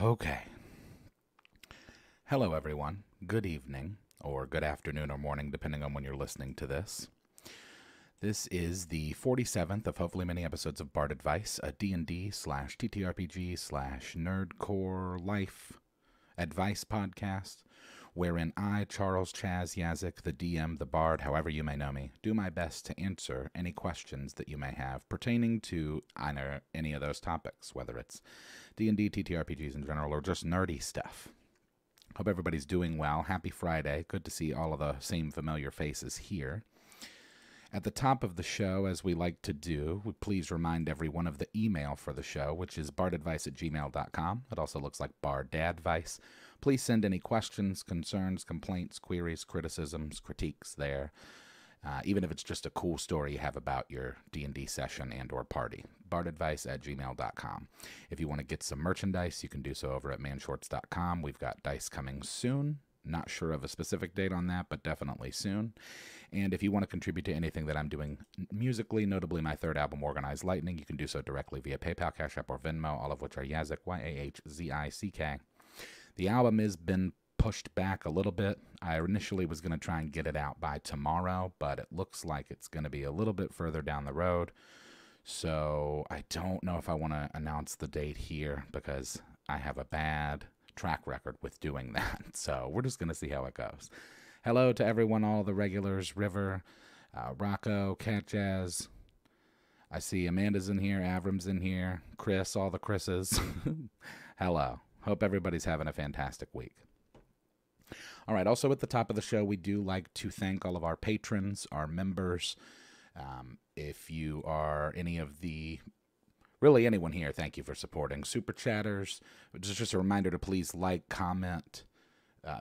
Okay. Hello, everyone. Good evening, or good afternoon or morning, depending on when you're listening to this. This is the 47th of hopefully many episodes of Bard Advice, a D&D slash TTRPG slash nerdcore life advice podcast, wherein I, Charles Chaz Yazik, the DM, the Bard, however you may know me, do my best to answer any questions that you may have pertaining to either any of those topics, whether it's D&D, TTRPGs in general, or just nerdy stuff. Hope everybody's doing well. Happy Friday. Good to see all of the same familiar faces here. At the top of the show, as we like to do, we please remind everyone of the email for the show, which is bardadvice@gmail.com. It also looks like bardadvice. Please send any questions, concerns, complaints, queries, criticisms, critiques there. Even if it's just a cool story you have about your D&D session and or party. bardadvice@gmail.com. If you want to get some merchandise, you can do so over at manshorts.com. We've got dice coming soon. Not sure of a specific date on that, but definitely soon. And if you want to contribute to anything that I'm doing musically, notably my third album, Organized Lightning, you can do so directly via PayPal, Cash App, or Venmo, all of which are Yazik, Yahzick. The album has been pushed back a little bit. I initially was going to try and get it out by tomorrow, but it looks like it's going to be a little bit further down the road. So I don't know if I want to announce the date here because I have a bad track record with doing that. So we're just going to see how it goes. Hello to everyone, all the regulars, River, Rocco, Cat Jazz. I see Amanda's in here, Avram's in here, Chris, all the Chris's. Hello. Hope everybody's having a fantastic week. All right, also at the top of the show, we do like to thank all of our patrons, our members. If you are any of the, really anyone here, thank you for supporting. Super Chatters, just a reminder to please like, comment,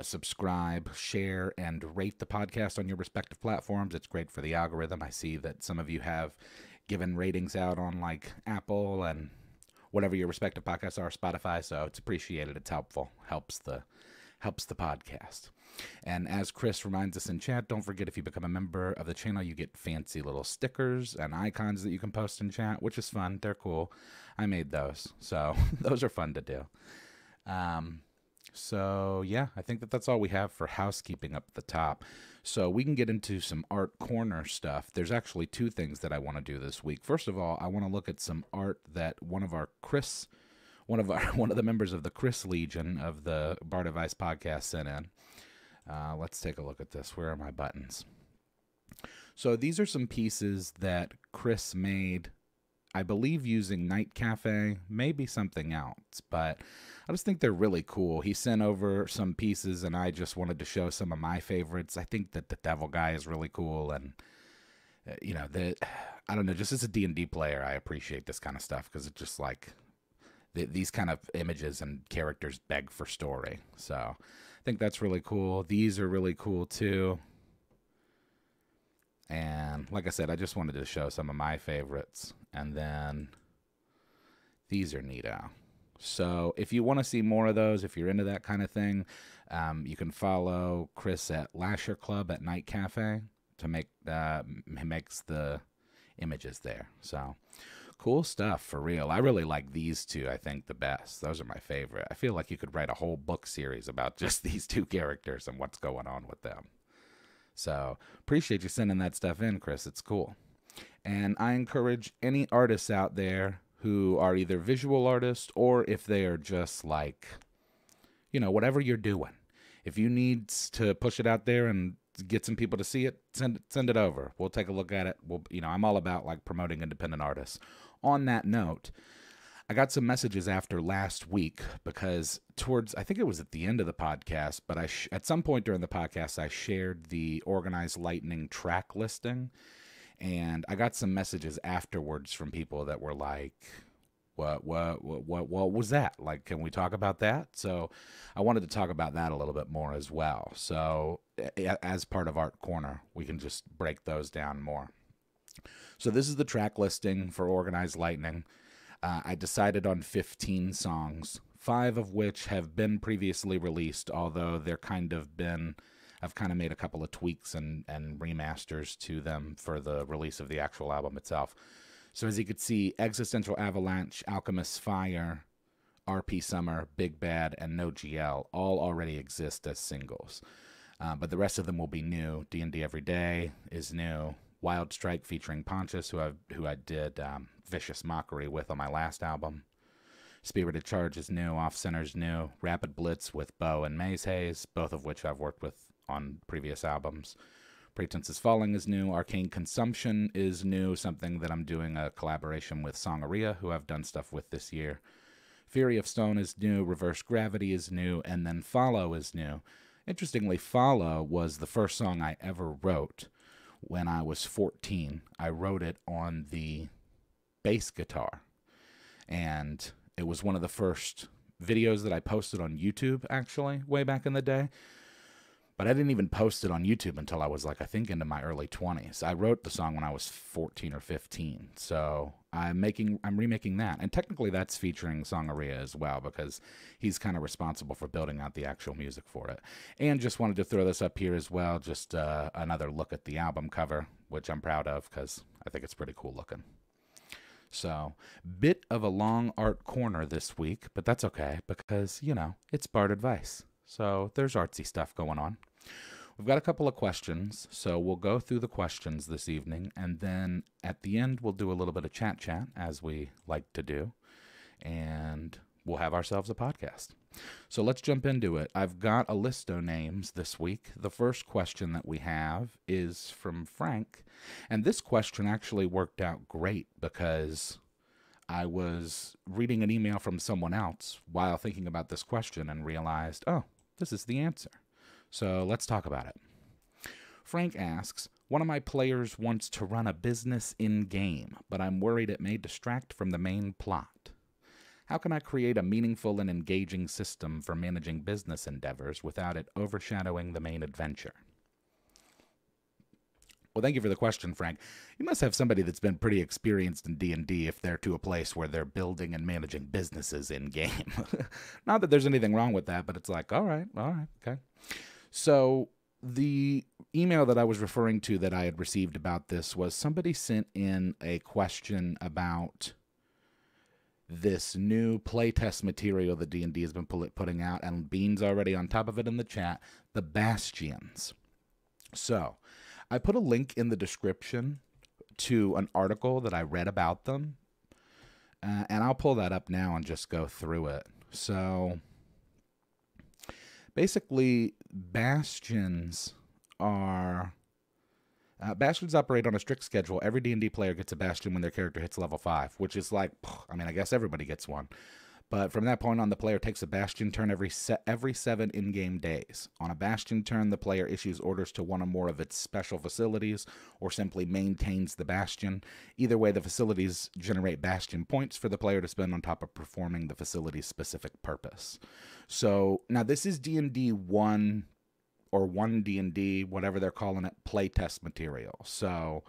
subscribe, share, and rate the podcast on your respective platforms. It's great for the algorithm. I see that some of you have given ratings out on like Apple and whatever your respective podcasts are, Spotify, so it's appreciated. It's helpful. Helps the podcast. And as Chris reminds us in chat, don't forget if you become a member of the channel, you get fancy little stickers and icons that you can post in chat, which is fun. They're cool. I made those, so those are fun to do. So yeah, I think that's all we have for housekeeping up at the top. So we can get into some art corner stuff. There's actually two things that I want to do this week. First of all, I want to look at some art that one of the members of the Chris Legion of the Bard Advice podcast sent in. Let's take a look at this. Where are my buttons? So these are some pieces that Chris made, I believe, using NightCafe, maybe something else, but I just think they're really cool. He sent over some pieces, and I just wanted to show some of my favorites. I think that the Devil guy is really cool, and I don't know, just as a D&D player, I appreciate this kind of stuff because it's just like these kind of images and characters beg for story. So I think that's really cool. These are really cool too. And like I said, I just wanted to show some of my favorites. And then these are neato. So if you want to see more of those, if you're into that kind of thing, you can follow Chris at Lasher Club at NightCafe to make he makes the images there. So cool stuff for real. I really like these two, I think, the best. Those are my favorite. I feel like you could write a whole book series about just these two characters and what's going on with them. So appreciate you sending that stuff in, Chris. It's cool. And I encourage any artists out there who are either visual artists or if they are just like, whatever you're doing. If you need to push it out there and get some people to see it, send it over. We'll take a look at it. I'm all about like promoting independent artists. On that note, I got some messages after last week because I think it was at the end of the podcast, but at some point during the podcast, I shared the Organized Lightning track listing, and I got some messages afterwards from people that were like, what was that? Like, can we talk about that? So I wanted to talk about that a little bit more as well. So as part of Art Corner, we can just break those down more. So this is the track listing for Organized Lightning. I decided on 15 songs, 5 of which have been previously released, although I've kind of made a couple of tweaks and remasters to them for the release of the actual album itself. So as you could see, Existential Avalanche, Alchemist's Fire, RP Summer, Big Bad, and No GL all already exist as singles. But the rest of them will be new. D&D Every Day is new. Wild Strike featuring Pontius, who I did Vicious Mockery with on my last album. Spirited Charge is new. Off Center's new. Rapid Blitz with Bo and Maze Haze, both of which I've worked with on previous albums. Pretense is Falling is new. Arcane Consumption is new, something that I'm doing a collaboration with Songaria, who I've done stuff with this year. Fury of Stone is new. Reverse Gravity is new. And then Follow is new. Interestingly, Follow was the first song I ever wrote when I was 14. I wrote it on the bass guitar. And it was one of the first videos that I posted on YouTube, actually, way back in the day. But I didn't even post it on YouTube until I was, like, I think into my early 20s. I wrote the song when I was 14 or 15. So I'm remaking that. And technically that's featuring Songaria as well, because he's kind of responsible for building out the actual music for it. And just wanted to throw this up here as well, just another look at the album cover, which I'm proud of because I think it's pretty cool looking. So, bit of a long art corner this week, but that's okay because, you know, it's Bard Advice. So there's artsy stuff going on. We've got a couple of questions, so we'll go through the questions this evening, and then at the end we'll do a little bit of chat, as we like to do, and we'll have ourselves a podcast. So let's jump into it. I've got a list of names this week. The first question that we have is from Frank, and this question actually worked out great because I was reading an email from someone else while thinking about this question and realized, oh, this is the answer. So let's talk about it. Frank asks, one of my players wants to run a business in-game, but I'm worried it may distract from the main plot. How can I create a meaningful and engaging system for managing business endeavors without it overshadowing the main adventure? Well, thank you for the question, Frank. You must have somebody that's been pretty experienced in D&D if they're to a place where they're building and managing businesses in-game. Not that there's anything wrong with that, but it's like, all right, okay. So the email that I was referring to that I had received about this was somebody sent in a question about this new playtest material that D&D has been putting out, and Bean's already on top of it in the chat, the Bastions. So I put a link in the description to an article that I read about them, and I'll pull that up now and just go through it. So basically, Bastions operate on a strict schedule. Every D&D player gets a Bastion when their character hits level 5, which is like, I mean, I guess everybody gets one. But from that point on, the player takes a Bastion turn every 7 in-game days. On a Bastion turn, the player issues orders to one or more of its special facilities, or simply maintains the Bastion. Either way, the facilities generate Bastion points for the player to spend on top of performing the facility's specific purpose. So, now this is D&D 1, or 1D&D, whatever they're calling it, playtest material. So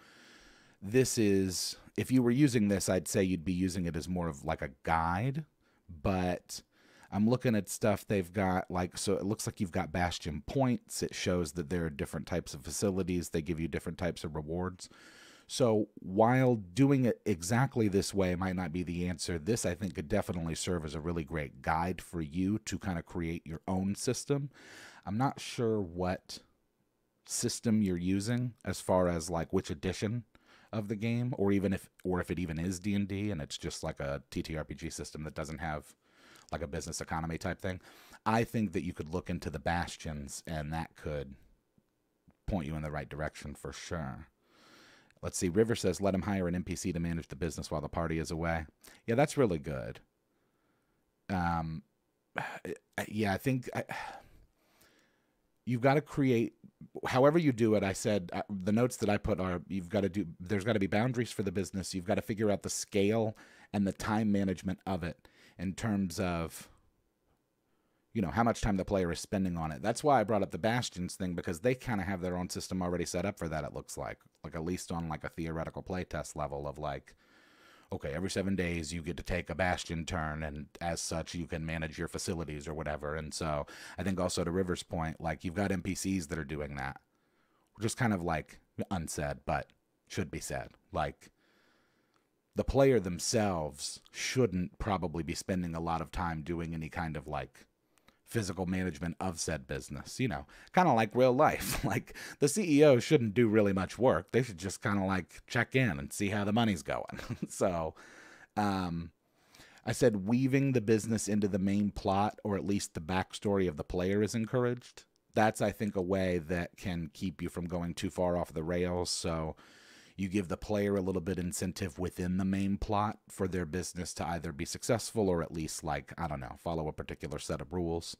this is, if you were using this, I'd say you'd be using it as more of like a guide. But I'm looking at stuff they've got, like, so it looks like you've got Bastion points. It shows that there are different types of facilities. They give you different types of rewards. So while doing it exactly this way might not be the answer, this I think could definitely serve as a really great guide for you to kind of create your own system. I'm not sure what system you're using as far as like which edition of the game, or if it even is D&D and it's just like a TTRPG system that doesn't have like a business economy type thing. I think that you could look into the Bastions and that could point you in the right direction for sure. Let's see, River says let him hire an NPC to manage the business while the party is away. Yeah, that's really good. Yeah, I think you've got to create, however you do it. I said the notes that I put are, there's got to be boundaries for the business. You've got to figure out the scale and the time management of it in terms of, you know, how much time the player is spending on it. That's why I brought up the Bastions thing, because they kind of have their own system already set up for that, it looks like at least on like a theoretical playtest level of like, okay, every 7 days you get to take a Bastion turn, and as such you can manage your facilities or whatever. And so I think also to River's point, like you've got NPCs that are doing that. Just kind of like unsaid, but should be said. Like the player themselves shouldn't probably be spending a lot of time doing any kind of like physical management of said business, you know, kind of like real life. Like the CEO shouldn't do really much work. They should just kind of like check in and see how the money's going. So, I said weaving the business into the main plot, or at least the backstory of the player, is encouraged. That's, I think, a way that can keep you from going too far off the rails. So you give the player a little bit incentive within the main plot for their business to either be successful or at least, like, I don't know, follow a particular set of rules.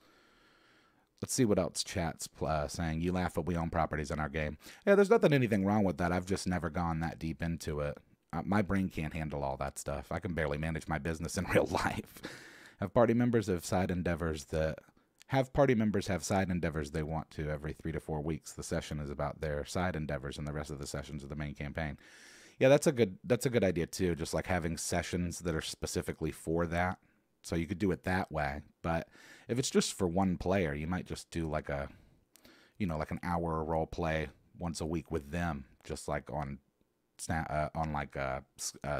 Let's see what else chat's saying. You laugh, but we own properties in our game. Yeah, there's anything wrong with that. I've just never gone that deep into it. My brain can't handle all that stuff. I can barely manage my business in real life. Have party members have side endeavors they want to every 3 to 4 weeks. The session is about their side endeavors, and the rest of the sessions are the main campaign. Yeah, that's a good idea too. Just like having sessions that are specifically for that. So you could do it that way. But if it's just for one player, you might just do like an hour role play once a week with them, just like on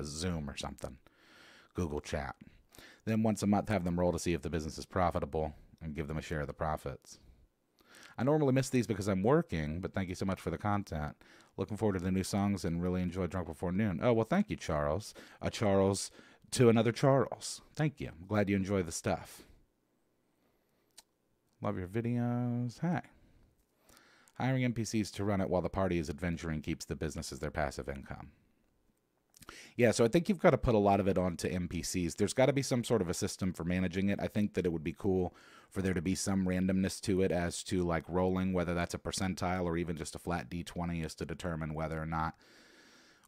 Zoom or something, Google Chat. Then once a month, have them roll to see if the business is profitable and give them a share of the profits. I normally miss these because I'm working, but thank you so much for the content. Looking forward to the new songs and really enjoy Drunk Before Noon. Oh, well, thank you, Charles. Charles to another Charles. Thank you. I'm glad you enjoy the stuff. Love your videos. Hi. Hiring NPCs to run it while the party is adventuring keeps the business as their passive income. Yeah, so I think you've got to put a lot of it onto NPCs. There's got to be some sort of a system for managing it. I think that it would be cool for there to be some randomness to it as to like rolling, whether that's a percentile or even just a flat D20 is to determine whether or not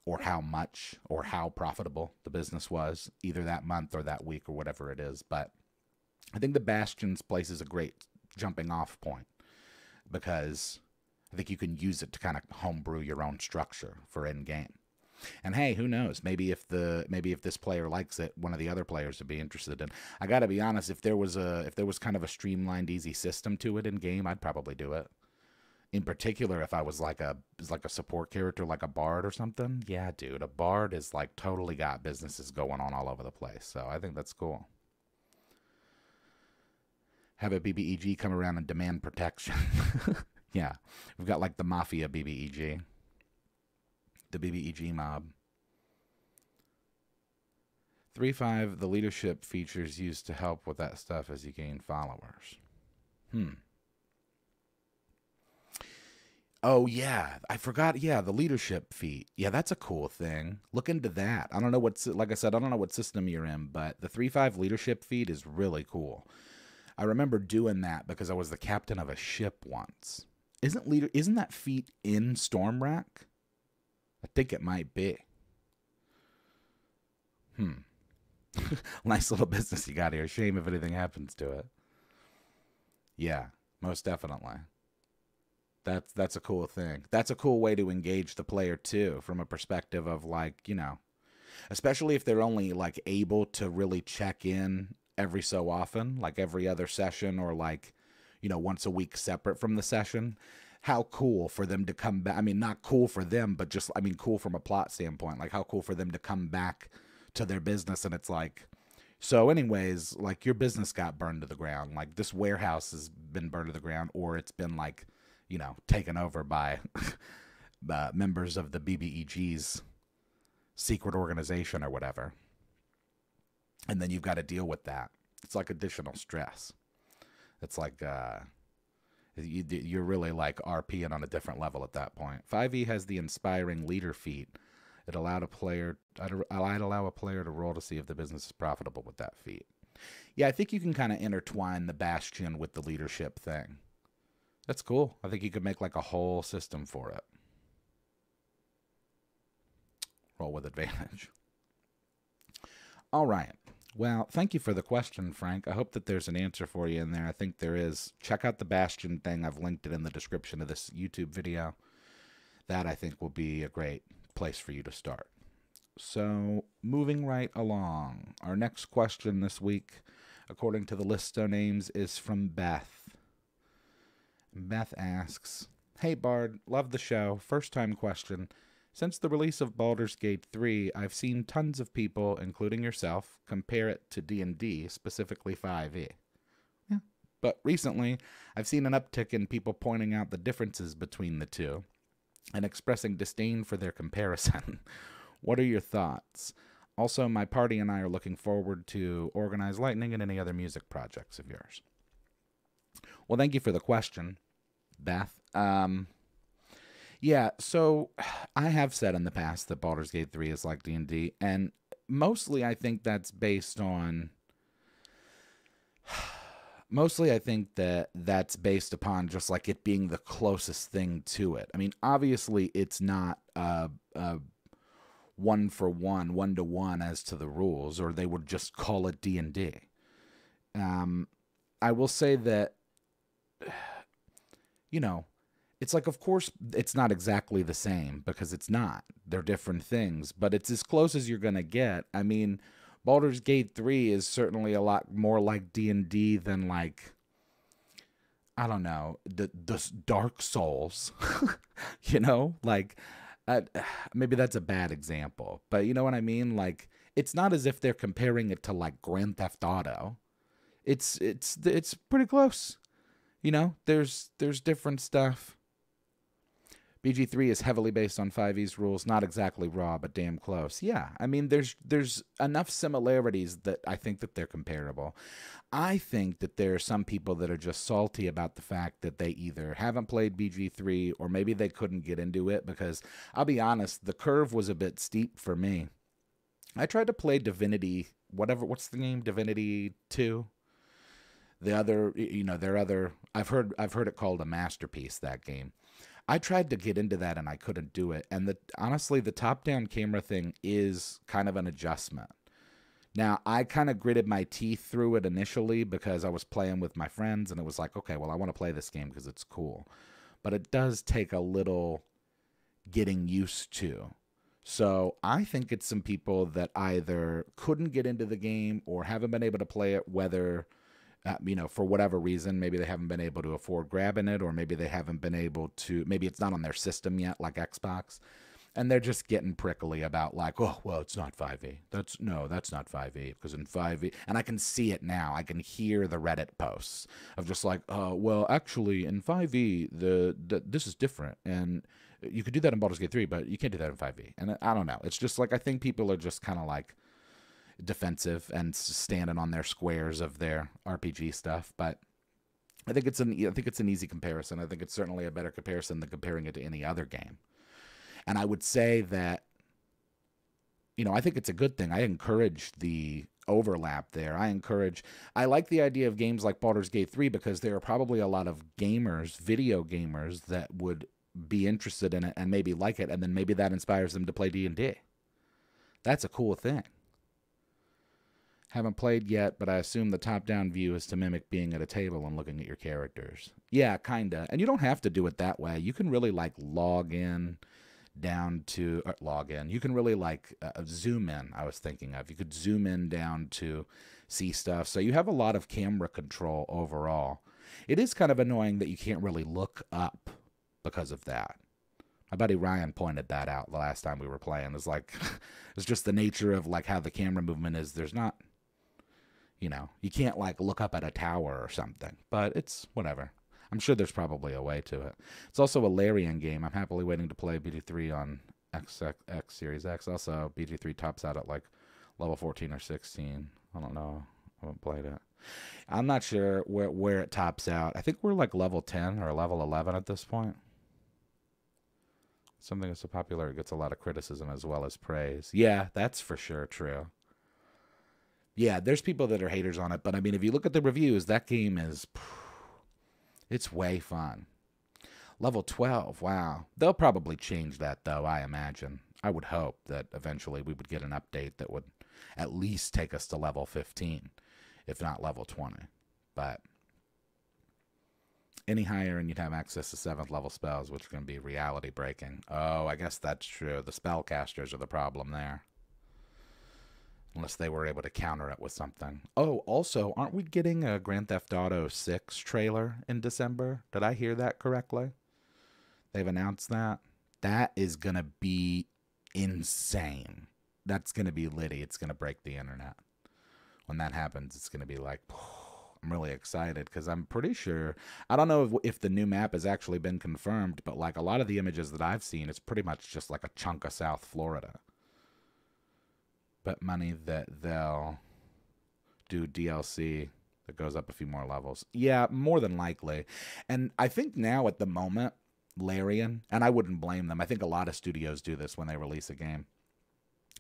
or how much or how profitable the business was either that month or that week or whatever it is. But I think the Bastion's place is a great jumping off point because I think you can use it to kind of homebrew your own structure for in-game. And hey, who knows? Maybe if this player likes it, one of the other players would be interested in. I got to be honest, if there was kind of a streamlined, easy system to it in game, I'd probably do it. In particular, if I was like a support character, like a bard or something. Yeah, dude, a bard is like totally got businesses going on all over the place. So I think that's cool. Have a BBEG come around and demand protection. Yeah, we've got like the Mafia BBEG. The BBEG mob. 3.5, the leadership features used to help with that stuff as you gain followers. Oh, yeah, I forgot. Yeah, the leadership feat. Yeah, that's a cool thing. Look into that. I don't know like I said, I don't know what system you're in, but the 3.5 leadership feat is really cool. I remember doing that because I was the captain of a ship once. Isn't that feat in Stormrack? I think it might be. Nice little business you got here. Shame if anything happens to it. Yeah, most definitely. That's a cool thing. That's a cool way to engage the player too, from a perspective of like, you know, especially if they're only like able to really check in every so often, like every other session or like, you know, once a week separate from the session. How cool for them to come back. I mean, not cool for them, but just, I mean, cool from a plot standpoint. Like, how cool for them to come back to their business. And it's like, so anyways, like your business got burned to the ground. Like this warehouse has been burned to the ground, or it's been like, you know, taken over by members of the BBEG's secret organization or whatever. And then you've got to deal with that. It's like additional stress. It's like, you're really like RPing on a different level at that point. 5e has the inspiring leader feat. I'd allow a player to roll to see if the business is profitable with that feat. Yeah, I think you can kind of intertwine the Bastion with the leadership thing. That's cool. I think you could make like a whole system for it. Roll with advantage. All right. Well, thank you for the question, Frank. I hope that there's an answer for you in there. I think there is. Check out the Bastion thing. I've linked it in the description of this YouTube video. That, I think, will be a great place for you to start. So, moving right along. Our next question this week, according to the list of names, is from Beth. Beth asks, "Hey, Bard, love the show. First time question. Since the release of Baldur's Gate 3, I've seen tons of people, including yourself, compare it to D&D, specifically 5e. Yeah. But recently, I've seen an uptick in people pointing out the differences between the two and expressing disdain for their comparison. What are your thoughts? Also, my party and I are looking forward to Organized Lightning and any other music projects of yours. Well, thank you for the question, Beth. Yeah, so I have said in the past that Baldur's Gate 3 is like D&D, and mostly I think that's based on... Mostly I think that that's based upon just like it being the closest thing to it. I mean, obviously it's not one-for-one, one-to-one as to the rules, or they would just call it D&D. I will say that, you know, it's like, of course, it's not exactly the same, because it's not. They're different things, but it's as close as you're going to get. I mean, Baldur's Gate 3 is certainly a lot more like D&D than, like, I don't know, the Dark Souls, you know? Like, maybe that's a bad example, but you know what I mean? Like, it's not as if they're comparing it to, like, Grand Theft Auto. It's pretty close. You know, there's different stuff. BG3 is heavily based on 5e's rules, not exactly raw, but damn close. Yeah, I mean, there's enough similarities that I think that they're comparable. I think that there are some people that are just salty about the fact that they either haven't played BG3 or maybe they couldn't get into it, because I'll be honest, the curve was a bit steep for me. I tried to play Divinity, what's the name? Divinity 2? The other, you know, their other, I've heard it called a masterpiece, that game. I tried to get into that and I couldn't do it. And honestly, the top-down camera thing is kind of an adjustment. Now, I kind of gritted my teeth through it initially because I was playing with my friends and it was like, okay, well, I want to play this game because it's cool. But it does take a little getting used to. So I think it's some people that either couldn't get into the game or haven't been able to play it, whether... you know, for whatever reason, maybe they haven't been able to afford grabbing it, or maybe they haven't been able to, maybe it's not on their system yet, like Xbox, and they're just getting prickly about like, oh, well, it's not 5e. That's not 5e, because in 5e, and I can see it now, I can hear the Reddit posts of just like, well, actually, in 5e, this is different, and you could do that in Baldur's Gate 3, but you can't do that in 5e, and I don't know, it's just like, I think people are just kind of like, defensive and standing on their squares of their RPG stuff, but I think it's an easy comparison. I think it's certainly a better comparison than comparing it to any other game. And I would say that, you know, I think it's a good thing. I encourage the overlap there. I like the idea of games like Baldur's Gate 3 because there are probably a lot of gamers, video gamers, that would be interested in it and maybe like it, and then maybe that inspires them to play D&D. That's a cool thing. Haven't played yet, but I assume the top-down view is to mimic being at a table and looking at your characters. Yeah, kinda. And you don't have to do it that way. You can really, like, log in down to... You can really, like, zoom in, I was thinking of. You could zoom in down to see stuff. So you have a lot of camera control overall. It is kind of annoying that you can't really look up because of that. My buddy Ryan pointed that out the last time we were playing. It's like... it's just the nature of, like, how the camera movement is. There's not... You know, you can't, like, look up at a tower or something. But it's whatever. I'm sure there's probably a way to it. It's also a Larian game. I'm happily waiting to play BG3 on X Series X. Also, BG3 tops out at, like, level 14 or 16. I don't know. I haven't played it. I'm not sure where it tops out. I think we're, like, level 10 or level 11 at this point. Something that's so popular, it gets a lot of criticism as well as praise. Yeah, that's for sure true. Yeah, there's people that are haters on it, but I mean, if you look at the reviews, that game is, it's way fun. Level 12, wow. They'll probably change that, though, I imagine. I would hope that eventually we would get an update that would at least take us to level 15, if not level 20. But any higher and you'd have access to 7th level spells, which are going to be reality breaking. Oh, I guess that's true. The spellcasters are the problem there. Unless they were able to counter it with something. Oh, also, aren't we getting a Grand Theft Auto 6 trailer in December? Did I hear that correctly? They've announced that. That is going to be insane. That's going to be litty. It's going to break the internet. When that happens, it's going to be like, I'm really excited because I'm pretty sure, I don't know if the new map has actually been confirmed, but like a lot of the images that I've seen, it's pretty much just like a chunk of South Florida. Bet money that they'll do DLC that goes up a few more levels. Yeah, more than likely. And I think now at the moment, Larian, and I wouldn't blame them. I think a lot of studios do this when they release a game.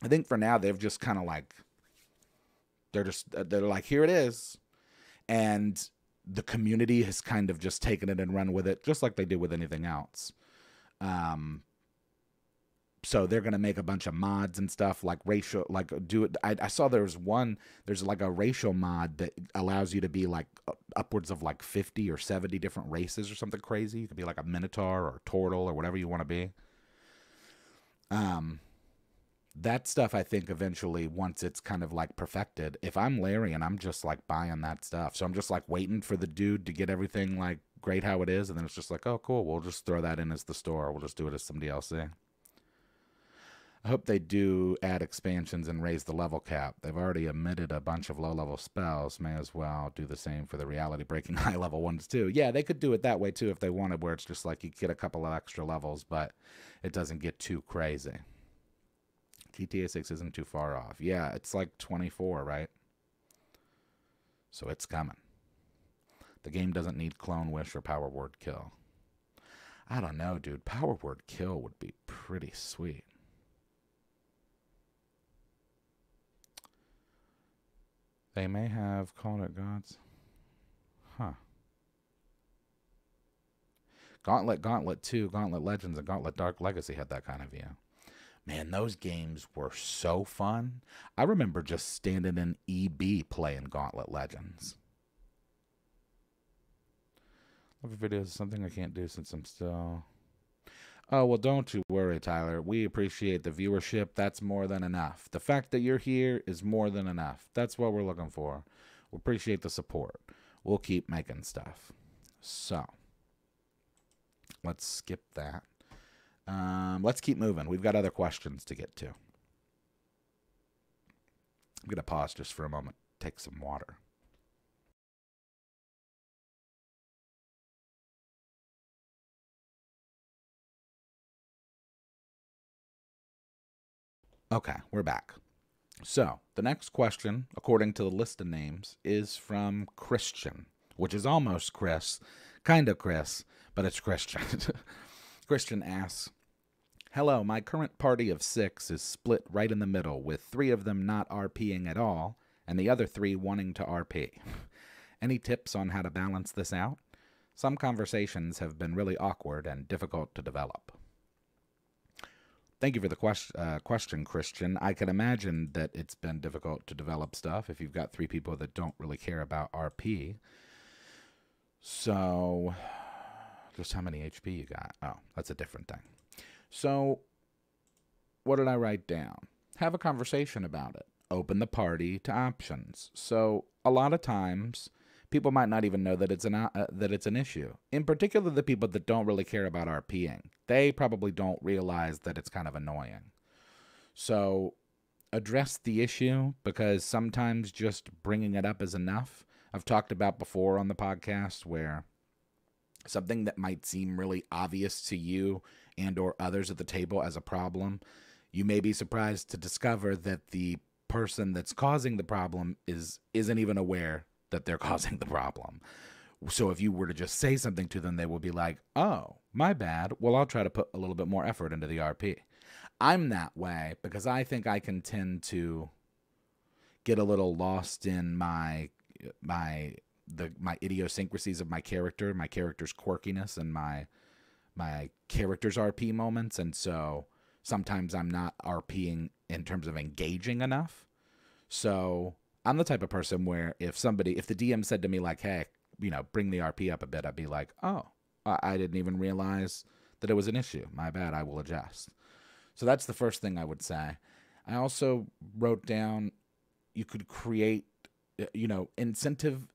I think for now they've just kind of like, they're like, here it is. And the community has kind of just taken it and run with it, just like they do with anything else. So they're going to make a bunch of mods and stuff like racial, like do it. I saw there's like a racial mod that allows you to be like upwards of like 50 or 70 different races or something crazy. You could be like a minotaur or a turtle or whatever you want to be. That stuff, I think eventually, once it's kind of like perfected, if I'm Larian, I'm just like buying that stuff. So I'm just like waiting for the dude to get everything like great how it is. And then it's just like, oh, cool. We'll just throw that in as the store. We'll just do it as some DLC. I hope they do add expansions and raise the level cap. They've already omitted a bunch of low-level spells. May as well do the same for the reality-breaking high-level ones, too. Yeah, they could do it that way, too, if they wanted, where it's just like you get a couple of extra levels, but it doesn't get too crazy. GTA 6 isn't too far off. Yeah, it's like 24, right? So it's coming. The game doesn't need Clone Wish or Power Word Kill. I don't know, dude. Power Word Kill would be pretty sweet. They may have called it Gods. Huh. Gauntlet 2, Gauntlet Legends, and Gauntlet Dark Legacy had that kind of view. Man, those games were so fun. I remember just standing in EB playing Gauntlet Legends. Love your videos is something I can't do since I'm still... Oh, well, don't you worry, Tyler. We appreciate the viewership. That's more than enough. The fact that you're here is more than enough. That's what we're looking for. We appreciate the support. We'll keep making stuff. So, let's skip that. Let's keep moving. We've got other questions to get to. I'm going to pause just for a moment. Take some water. Okay, we're back. So, the next question, according to the list of names, is from Christian, which is almost Chris, kind of Chris, but it's Christian. Christian asks, hello, my current party of 6 is split right in the middle, with 3 of them not RPing at all, and the other 3 wanting to RP. Any tips on how to balance this out? Some conversations have been really awkward and difficult to develop. Thank you for the question, Christian. I can imagine that it's been difficult to develop stuff if you've got 3 people that don't really care about RP. So, just how many HP you got? Oh, that's a different thing. So, what did I write down? Have a conversation about it. Open the party to options. So, a lot of times, people might not even know that it's an issue. In particular, the people that don't really care about RPing. They probably don't realize that it's kind of annoying. So, address the issue, because sometimes just bringing it up is enough. I've talked about before on the podcast where something that might seem really obvious to you and or others at the table as a problem, you may be surprised to discover that the person that's causing the problem isn't even aware that they're causing the problem. So if you were to just say something to them, they will be like, oh, my bad. Well, I'll try to put a little bit more effort into the RP. I'm that way because I think I can tend to get a little lost in my idiosyncrasies of my character's quirkiness, and my character's RP moments. And so sometimes I'm not RPing in terms of engaging enough. So I'm the type of person where if the DM said to me like, hey, bring the RP up a bit, I'd be like, oh, I didn't even realize that it was an issue. My bad, I will adjust. So that's the first thing I would say. I also wrote down, you could create, incentive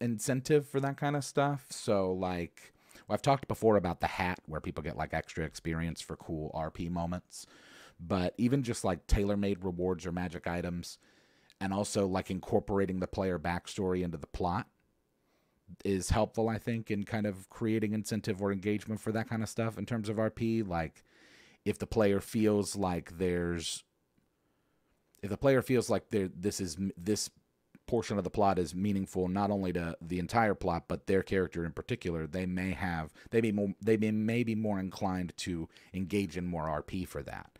for that kind of stuff. So like I've talked before about the hat, where people get like extra experience for cool RP moments. But even just like tailor-made rewards or magic items, and also like incorporating the player backstory into the plot is helpful, I think, in kind of creating incentive or engagement for that kind of stuff in terms of RP. Like if the player feels like this portion of the plot is meaningful not only to the entire plot but their character in particular, they may be more inclined to engage in more RP for that.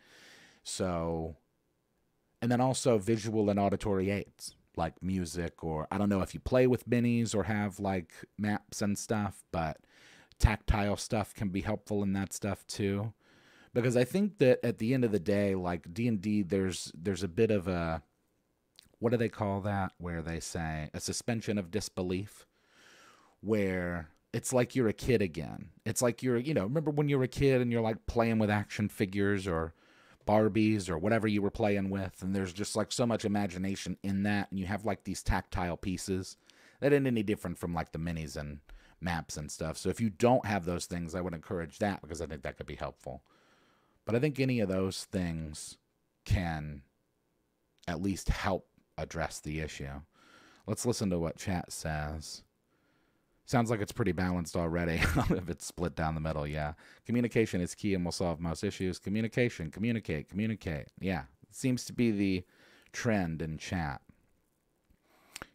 So, and then also visual and auditory aids like music, or I don't know if you play with minis or have like maps and stuff, but tactile stuff can be helpful in that stuff too. Because I think that at the end of the day, like D&D, there's a bit of a, what do they call that? Where they say a suspension of disbelief, where it's like you're a kid again. It's like remember when you were a kid and you're like playing with action figures or Barbies or whatever you were playing with, and there's just like so much imagination in that, and you have like these tactile pieces that ain't any different from like the minis and maps and stuff. So if you don't have those things, I would encourage that, because I think that could be helpful. But I think any of those things can at least help address the issue. Let's listen to what chat says. Sounds like it's pretty balanced already. If it's split down the middle, yeah. Communication is key and will solve most issues. Communication, communicate. Yeah, it seems to be the trend in chat.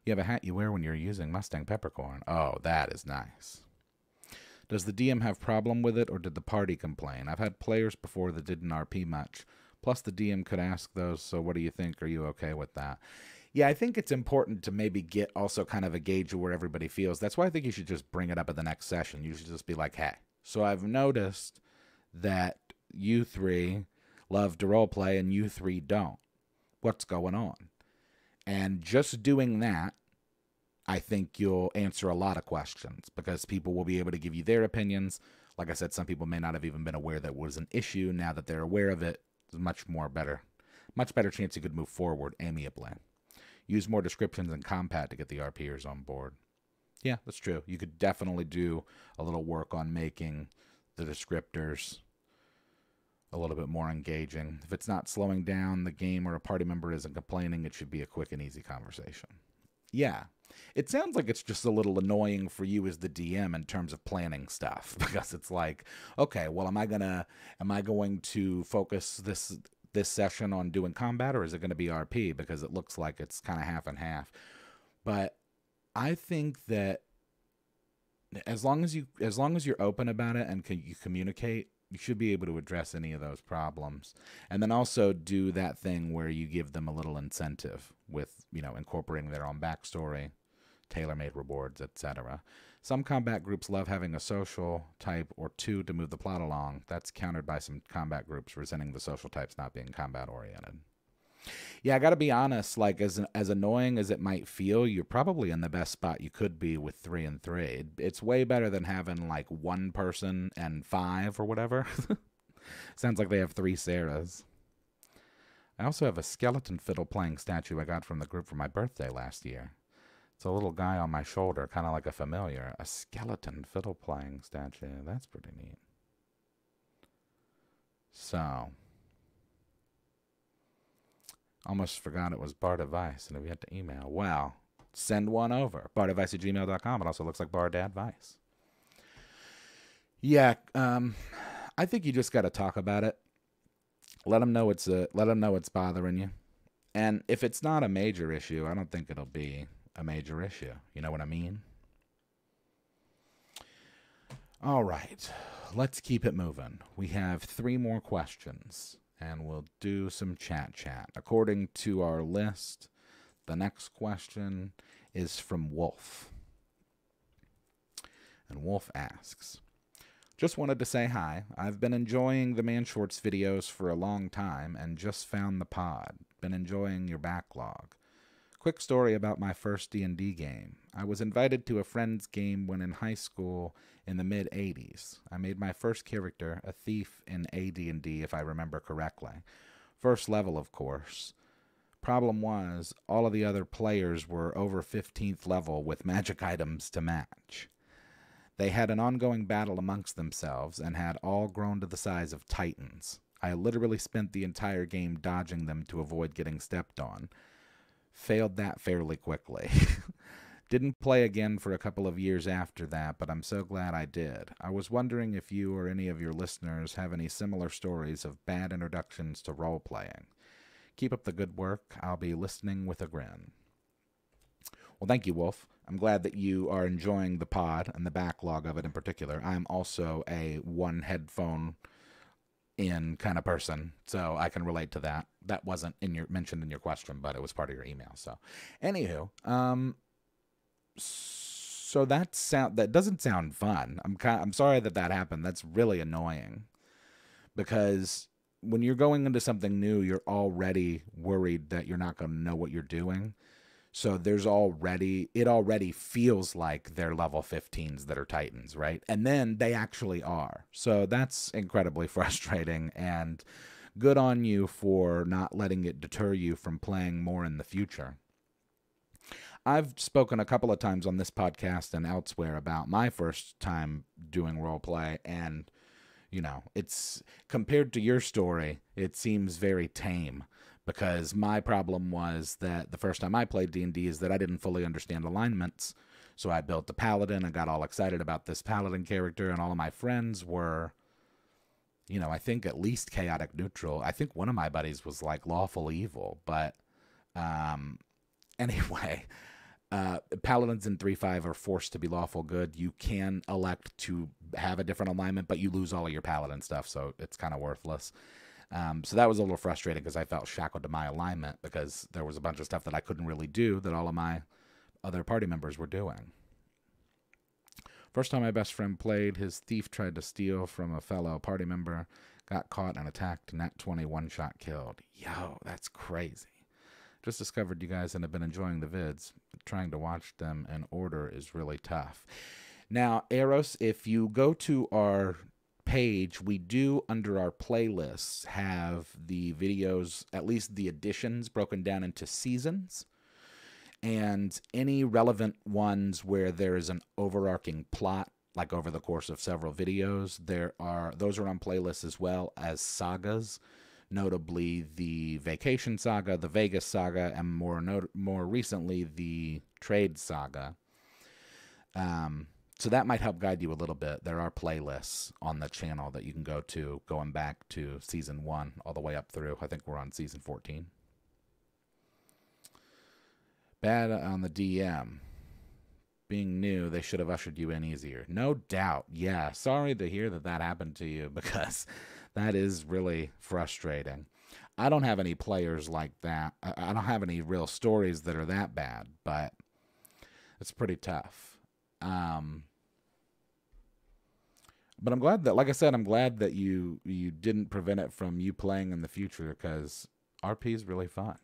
You have a hat you wear when you're using Mustang Peppercorn. Oh, that is nice. Does the DM have problem with it, or did the party complain? I've had players before that didn't RP much. Plus, the DM could ask those, so what do you think? Are you okay with that? Yeah, I think it's important to maybe get also kind of a gauge of where everybody feels. That's why I think you should just bring it up at the next session. You should just be like, hey, so I've noticed that you three love to roleplay and you three don't. What's going on? And just doing that, I think you'll answer a lot of questions, because people will be able to give you their opinions. Like I said, some people may not have even been aware that it was an issue. Now that they're aware of it, it's much better chance you could move forward amiably. Use more descriptions and compat to get the RPers on board. Yeah, that's true. You could definitely do a little work on making the descriptors a little bit more engaging. If it's not slowing down the game or a party member isn't complaining, it should be a quick and easy conversation. Yeah. It sounds like it's just a little annoying for you as the DM in terms of planning stuff, because it's like, okay, well, am I going to focus this session on doing combat, or is it going to be RP? Because it looks like it's kind of half and half. But I think that as long as you're open about it and you communicate, you should be able to address any of those problems. And then also do that thing where you give them a little incentive with, incorporating their own backstory, tailor-made rewards, etc. Some combat groups love having a social type or two to move the plot along. That's countered by some combat groups resenting the social types not being combat-oriented. Yeah, I gotta be honest, like, as annoying as it might feel, you're probably in the best spot you could be with 3 and 3. It's way better than having, like, 1 person and 5 or whatever. Sounds like they have 3 Sarahs. I also have a skeleton fiddle playing statue I got from the group for my birthday last year. It's a little guy on my shoulder, kind of like a familiar. A skeleton fiddle playing statue. That's pretty neat. So, almost forgot it was bardadvice, and I've yet to email. Well, send one over. bardadvice@gmail.com. It also looks like bardadvice. Yeah, I think you just got to talk about it. Let them know it's bothering you. And if it's not a major issue, I don't think it'll be a major issue. You know what I mean? All right. Let's keep it moving. We have 3 more questions, and we'll do some chat. According to our list, the next question is from Wolf. And Wolf asks, just wanted to say hi. I've been enjoying the Man Shorts videos for a long time and just found the pod. Been enjoying your backlog. Quick story about my first D&D game. I was invited to a friend's game when in high school in the mid-'80s. I made my first character, a thief in AD&D, if I remember correctly. First level, of course. Problem was, all of the other players were over 15th level with magic items to match. They had an ongoing battle amongst themselves and had all grown to the size of titans. I literally spent the entire game dodging them to avoid getting stepped on. Failed that fairly quickly. Didn't play again for a couple of years after that, but I'm so glad I did. I was wondering if you or any of your listeners have any similar stories of bad introductions to role-playing. Keep up the good work. I'll be listening with a grin. Well, thank you, Wolf. I'm glad that you are enjoying the pod and the backlog of it in particular. I'm also a one headphone in kind of person, so I can relate to that. That wasn't mentioned in your question, but it was part of your email. So, anywho, so that doesn't sound fun. I'm sorry that happened. That's really annoying, because when you're going into something new, you're already worried that you're not going to know what you're doing. So it already feels like they're level 15s that are Titans, right? And then they actually are. So that's incredibly frustrating, and good on you for not letting it deter you from playing more in the future. I've spoken a couple of times on this podcast and elsewhere about my first time doing roleplay, and, it's compared to your story, it seems very tame. Because my problem was that the first time I played D&D is that I didn't fully understand alignments. So I built a paladin and got all excited about this paladin character, and all of my friends were, I think at least chaotic neutral. I think one of my buddies was like lawful evil. But anyway, paladins in 3.5 are forced to be lawful good. You can elect to have a different alignment, but you lose all of your paladin stuff, so it's kind of worthless. So that was a little frustrating because I felt shackled to my alignment because there was a bunch of stuff that I couldn't really do that all of my other party members were doing. First time my best friend played, his thief tried to steal from a fellow party member, got caught and attacked, nat 20 one-shot killed. Yo, that's crazy. Just discovered you guys and have been enjoying the vids. Trying to watch them in order is really tough. Now, Eros, if you go to our page, we do, under our playlists, have the videos, at least the editions, broken down into seasons, and any relevant ones where there is an overarching plot, like over the course of several videos, those are on playlists, as well as sagas, notably the Vacation Saga, the Vegas Saga, and more recently the Trade Saga. So that might help guide you a little bit. There are playlists on the channel that you can go to, going back to Season 1 all the way up through. I think we're on Season 14. Bad on the DM. Being new, they should have ushered you in easier. No doubt. Yeah, sorry to hear that happened to you, because that is really frustrating. I don't have any players like that. I don't have any real stories that are that bad, but it's pretty tough. But I'm glad that, like I said, I'm glad that you didn't prevent it from you playing in the future, because RP is really fun.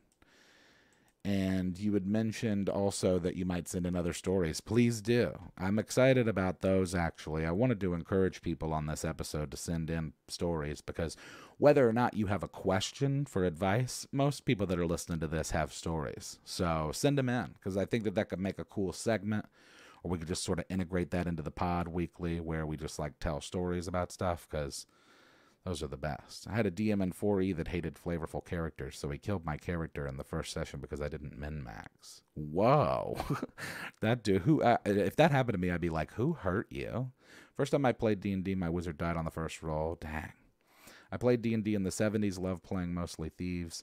And you had mentioned also that you might send in other stories. Please do. I'm excited about those, actually. I wanted to encourage people on this episode to send in stories, because whether or not you have a question for advice, most people that are listening to this have stories. So send them in, because I think that could make a cool segment. Or we could just sort of integrate that into the pod weekly, where we just tell stories about stuff, because those are the best. I had a DM in 4E that hated flavorful characters, so he killed my character in the first session because I didn't min-max. Whoa. That dude, if that happened to me, I'd be like, who hurt you? First time I played D&D, my wizard died on the first roll. Dang. I played D&D in the 70s, loved playing mostly thieves.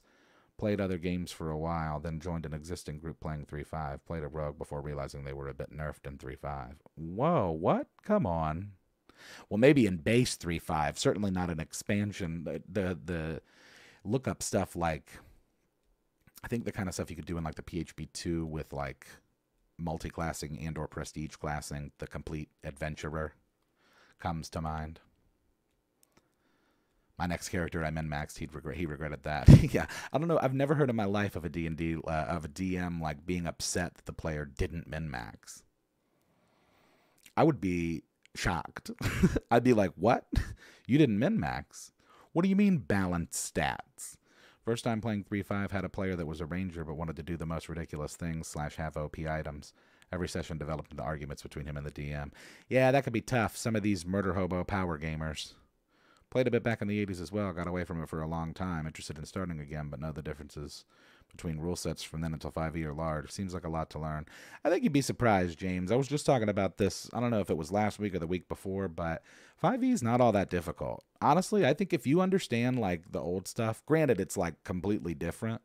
Played other games for a while, then joined an existing group playing 3.5. Played a rogue before realizing they were a bit nerfed in 3.5. Whoa, what? Come on. Well, maybe in base 3.5, certainly not an expansion. The look-up stuff, I think the kind of stuff you could do in the PHP 2 with multi-classing and or prestige classing, the complete adventurer comes to mind. My next character I min-maxed, he regretted that. Yeah, I don't know. I've never heard in my life of a D&D, of a DM being upset that the player didn't min-max. I would be shocked. I'd be like, what? You didn't min-max? What do you mean balanced stats? First time playing 3.5, had a player that was a ranger but wanted to do the most ridiculous things / have OP items. Every session developed into arguments between him and the DM. Yeah, that could be tough. Some of these murder hobo power gamers. Played a bit back in the 80s as well. Got away from it for a long time. Interested in starting again, but know the differences between rule sets from then until 5e are large. Seems like a lot to learn. I think you'd be surprised, James. I was just talking about this. I don't know if it was last week or the week before, but 5e is not all that difficult. Honestly, I think if you understand like the old stuff, granted it's like completely different,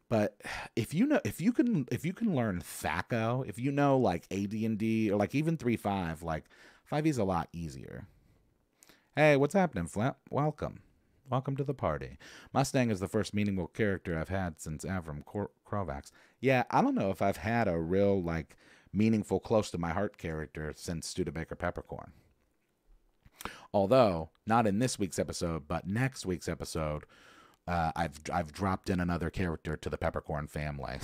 but if you can learn THACO, if you know like AD&D or like even 3.5, like 5e is a lot easier. Hey, what's happening, Flint? Welcome. Welcome to the party. Mustang is the first meaningful character I've had since Avram Krovax. Yeah, I don't know if I've had a real, like, meaningful, close to my heart character since Studebaker Peppercorn. Although, not in this week's episode, but next week's episode, I've dropped in another character to the Peppercorn family.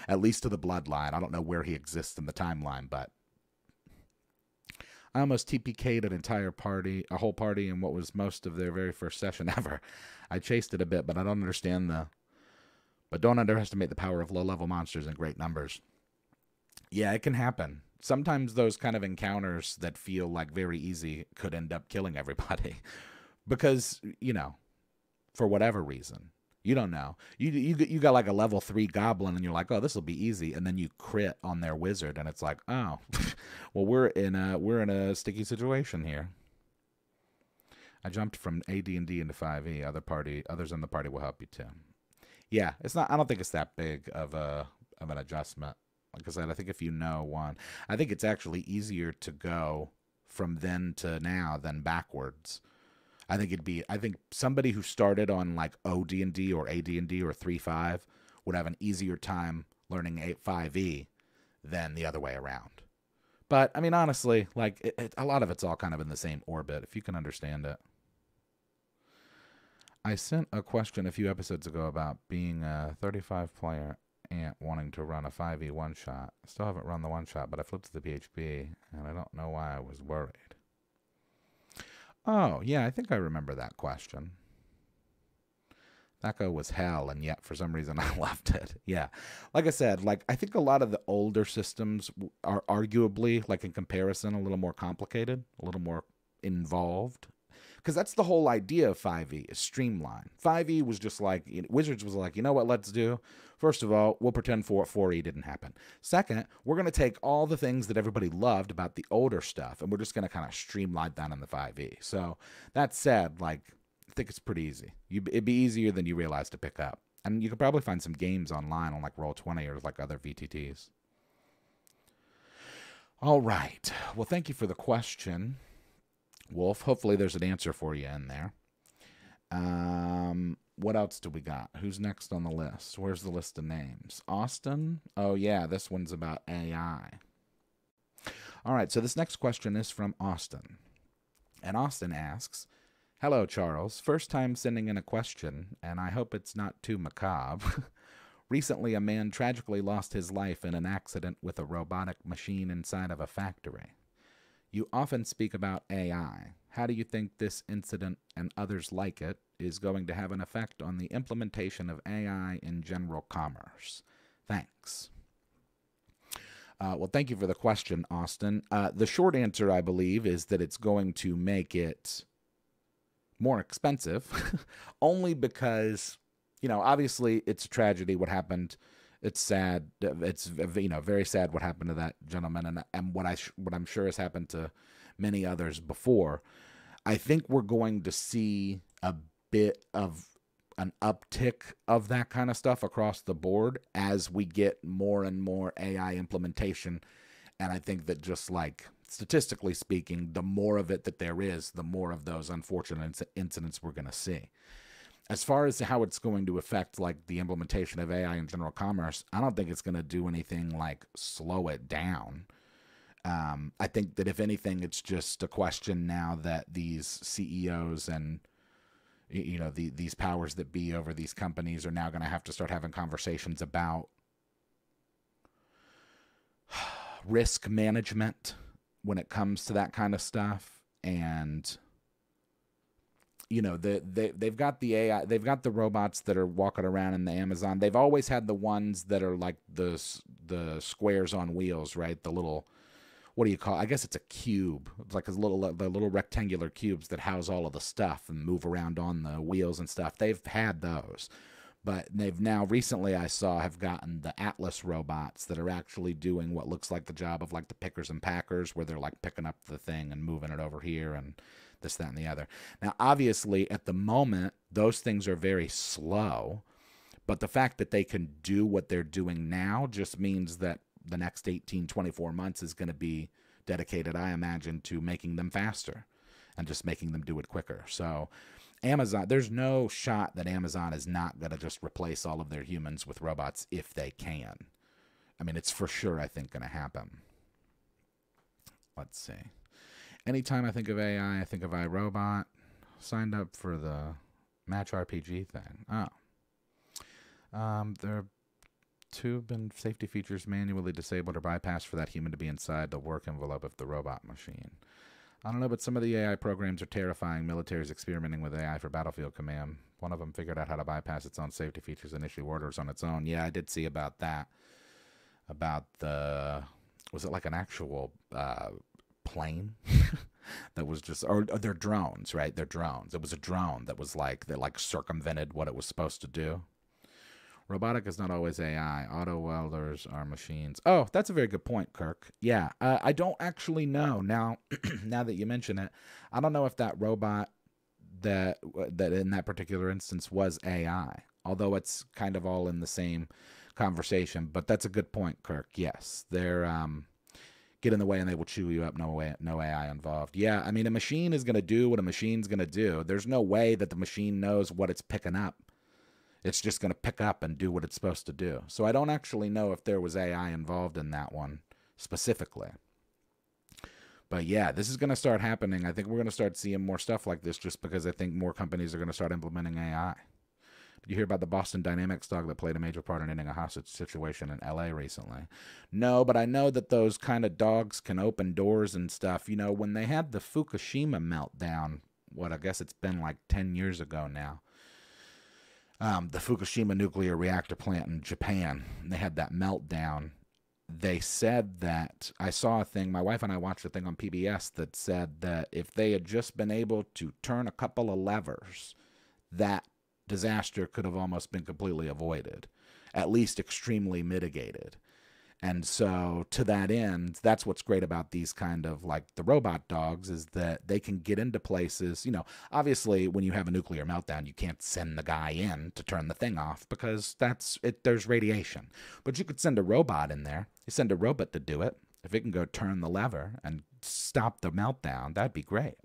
At least to the bloodline. I don't know where he exists in the timeline, but I almost TPK'd a whole party in what was most of their very first session ever. I chased it a bit, but don't underestimate the power of low-level monsters in great numbers. Yeah, it can happen. Sometimes those kind of encounters that feel like very easy could end up killing everybody. Because, for whatever reason. You don't know. You got like a level 3 goblin and you're like, oh, this will be easy, and then you crit on their wizard and it's like, oh, well, we're in a sticky situation here. I jumped from AD&D into 5e. Others in the party will help you too. Yeah, it's not. I don't think it's that big of an adjustment. Like I said, I think if you know one, I think it's actually easier to go from then to now than backwards. I think somebody who started on like OD&D or AD&D or 3.5 would have an easier time learning 5e than the other way around. But, I mean, honestly, like, a lot of it's all kind of in the same orbit, if you can understand it. I sent a question a few episodes ago about being a 35-player ant wanting to run a 5e one-shot. Still haven't run the one-shot, but I flipped to the PHP, and I don't know why I was worried. Oh, yeah, I think I remember that question. THACO was hell, and yet for some reason I left it. Yeah. Like I said, like I think a lot of the older systems are arguably, like in comparison, a little more complicated, a little more involved. Because that's the whole idea of 5e, is streamline. 5e was just like, Wizards was like, you know what let's do? First of all, we'll pretend 4e didn't happen. Second, we're going to take all the things that everybody loved about the older stuff, and we're just going to kind of streamline that in the 5e. So that said, like, I think it's pretty easy. It'd be easier than you realize to pick up. And you could probably find some games online on like Roll20 or like other VTTs. All right. Well, thank you for the question, Wolf. Hopefully there's an answer for you in there. What else do we got? Who's next on the list? Where's the list of names? Austin? Oh, yeah, this one's about AI. All right, so this next question is from Austin. And Austin asks, hello, Charles. First time sending in a question, and I hope it's not too macabre. Recently, a man tragically lost his life in an accident with a robotic machine inside of a factory. You often speak about AI. How do you think this incident and others like it is going to have an effect on the implementation of AI in general commerce? Thanks. Well, thank you for the question, Austin. The short answer, I believe, is that it's going to make it more expensive, only because, obviously it's a tragedy what happened. It's sad. It's, very sad what happened to that gentleman, and what I'm sure has happened to many others before. I think we're going to see a bit of an uptick of that kind of stuff across the board as we get more and more AI implementation. And I think that just like statistically speaking, the more of it that there is, the more of those unfortunate incidents we're going to see. As far as how it's going to affect like the implementation of AI in general commerce, I don't think it's going to do anything like slow it down. I think that if anything, it's just a question now that these CEOs and these powers that be over these companies are now going to have to start having conversations about risk management when it comes to that kind of stuff. And you know, they've got the AI, they've got the robots that are walking around in the Amazon. They've always had the ones that are like the squares on wheels, right? The little, what do you call it? I guess it's a cube. It's like the little rectangular cubes that house all of the stuff and move around on the wheels and stuff. They've had those. But they've now recently, I saw, have gotten the Atlas robots that are actually doing what looks like the job of like the pickers and packers, where they're like picking up the thing and moving it over here and this, that, and the other. Now, obviously, at the moment, those things are very slow, but the fact that they can do what they're doing now just means that the next 18, 24 months is going to be dedicated, I imagine, to making them faster and just making them do it quicker. So Amazon, there's no shot that Amazon is not going to just replace all of their humans with robots if they can. I mean, it's for sure, I think, going to happen. Let's see. Anytime I think of AI, I think of iRobot. Signed up for the Match RPG thing. Oh. There are two been safety features manually disabled or bypassed for that human to be inside the work envelope of the robot machine. I don't know, but some of the AI programs are terrifying. Military is experimenting with AI for battlefield command. One of them figured out how to bypass its own safety features and issue orders on its own. Yeah, I did see about that. About the, was it like an actual plane that was just, or they're drones, right? They're drones. It was a drone that was like, that like circumvented what it was supposed to do. Robotic is not always AI. Auto welders are machines. Oh, that's a very good point, Kirk. Yeah, I don't actually know. Now, now that you mention it, I don't know if that robot that in that particular instance was AI, although it's kind of all in the same conversation. But that's a good point, Kirk. Yes, they're get in the way and they will chew you up. No AI involved. Yeah, I mean, a machine is going to do what a machine's going to do. There's no way that the machine knows what it's picking up. It's just going to pick up and do what it's supposed to do. So I don't actually know if there was AI involved in that one specifically. But yeah, this is going to start happening. I think we're going to start seeing more stuff like this just because I think more companies are going to start implementing AI. Did you hear about the Boston Dynamics dog that played a major part in ending a hostage situation in LA recently? No, but I know that those kind of dogs can open doors and stuff. You know, when they had the Fukushima meltdown, what I guess it's been like 10 years ago now. The Fukushima nuclear reactor plant in Japan, they had that meltdown. They said that, I saw a thing, my wife and I watched a thing on PBS that said that if they had just been able to turn a couple of levers, that disaster could have almost been completely avoided, at least extremely mitigated. And so to that end, that's what's great about these kind of like the robot dogs is that they can get into places, you know, obviously when you have a nuclear meltdown, you can't send the guy in to turn the thing off because that's it. There's radiation, but you could send a robot in there. You send a robot to do it. If it can go turn the lever and stop the meltdown, that'd be great.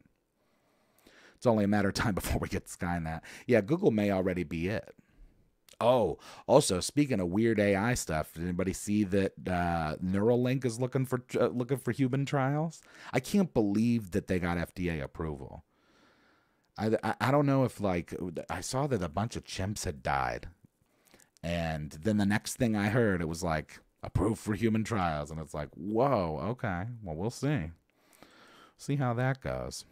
It's only a matter of time before we get Skynet. Yeah, Google may already be it. Oh, also speaking of weird AI stuff, did anybody see that Neuralink is looking for human trials? I can't believe that they got FDA approval. I don't know if like I saw that a bunch of chimps had died, and then the next thing I heard it was like approved for human trials, and it's like whoa, okay, well we'll see how that goes.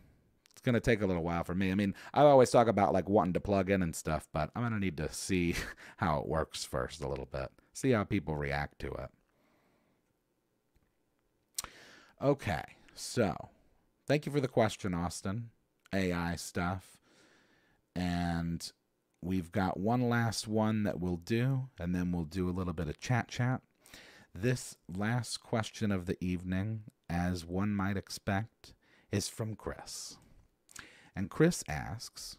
It's going to take a little while for me. I mean, I always talk about like wanting to plug in and stuff, but I'm going to need to see how it works first a little bit. See how people react to it. Okay, so thank you for the question, Austin. AI stuff. And we've got one last one that we'll do, and then we'll do a little bit of chat. This last question of the evening, as one might expect, is from Chris. And Chris asks,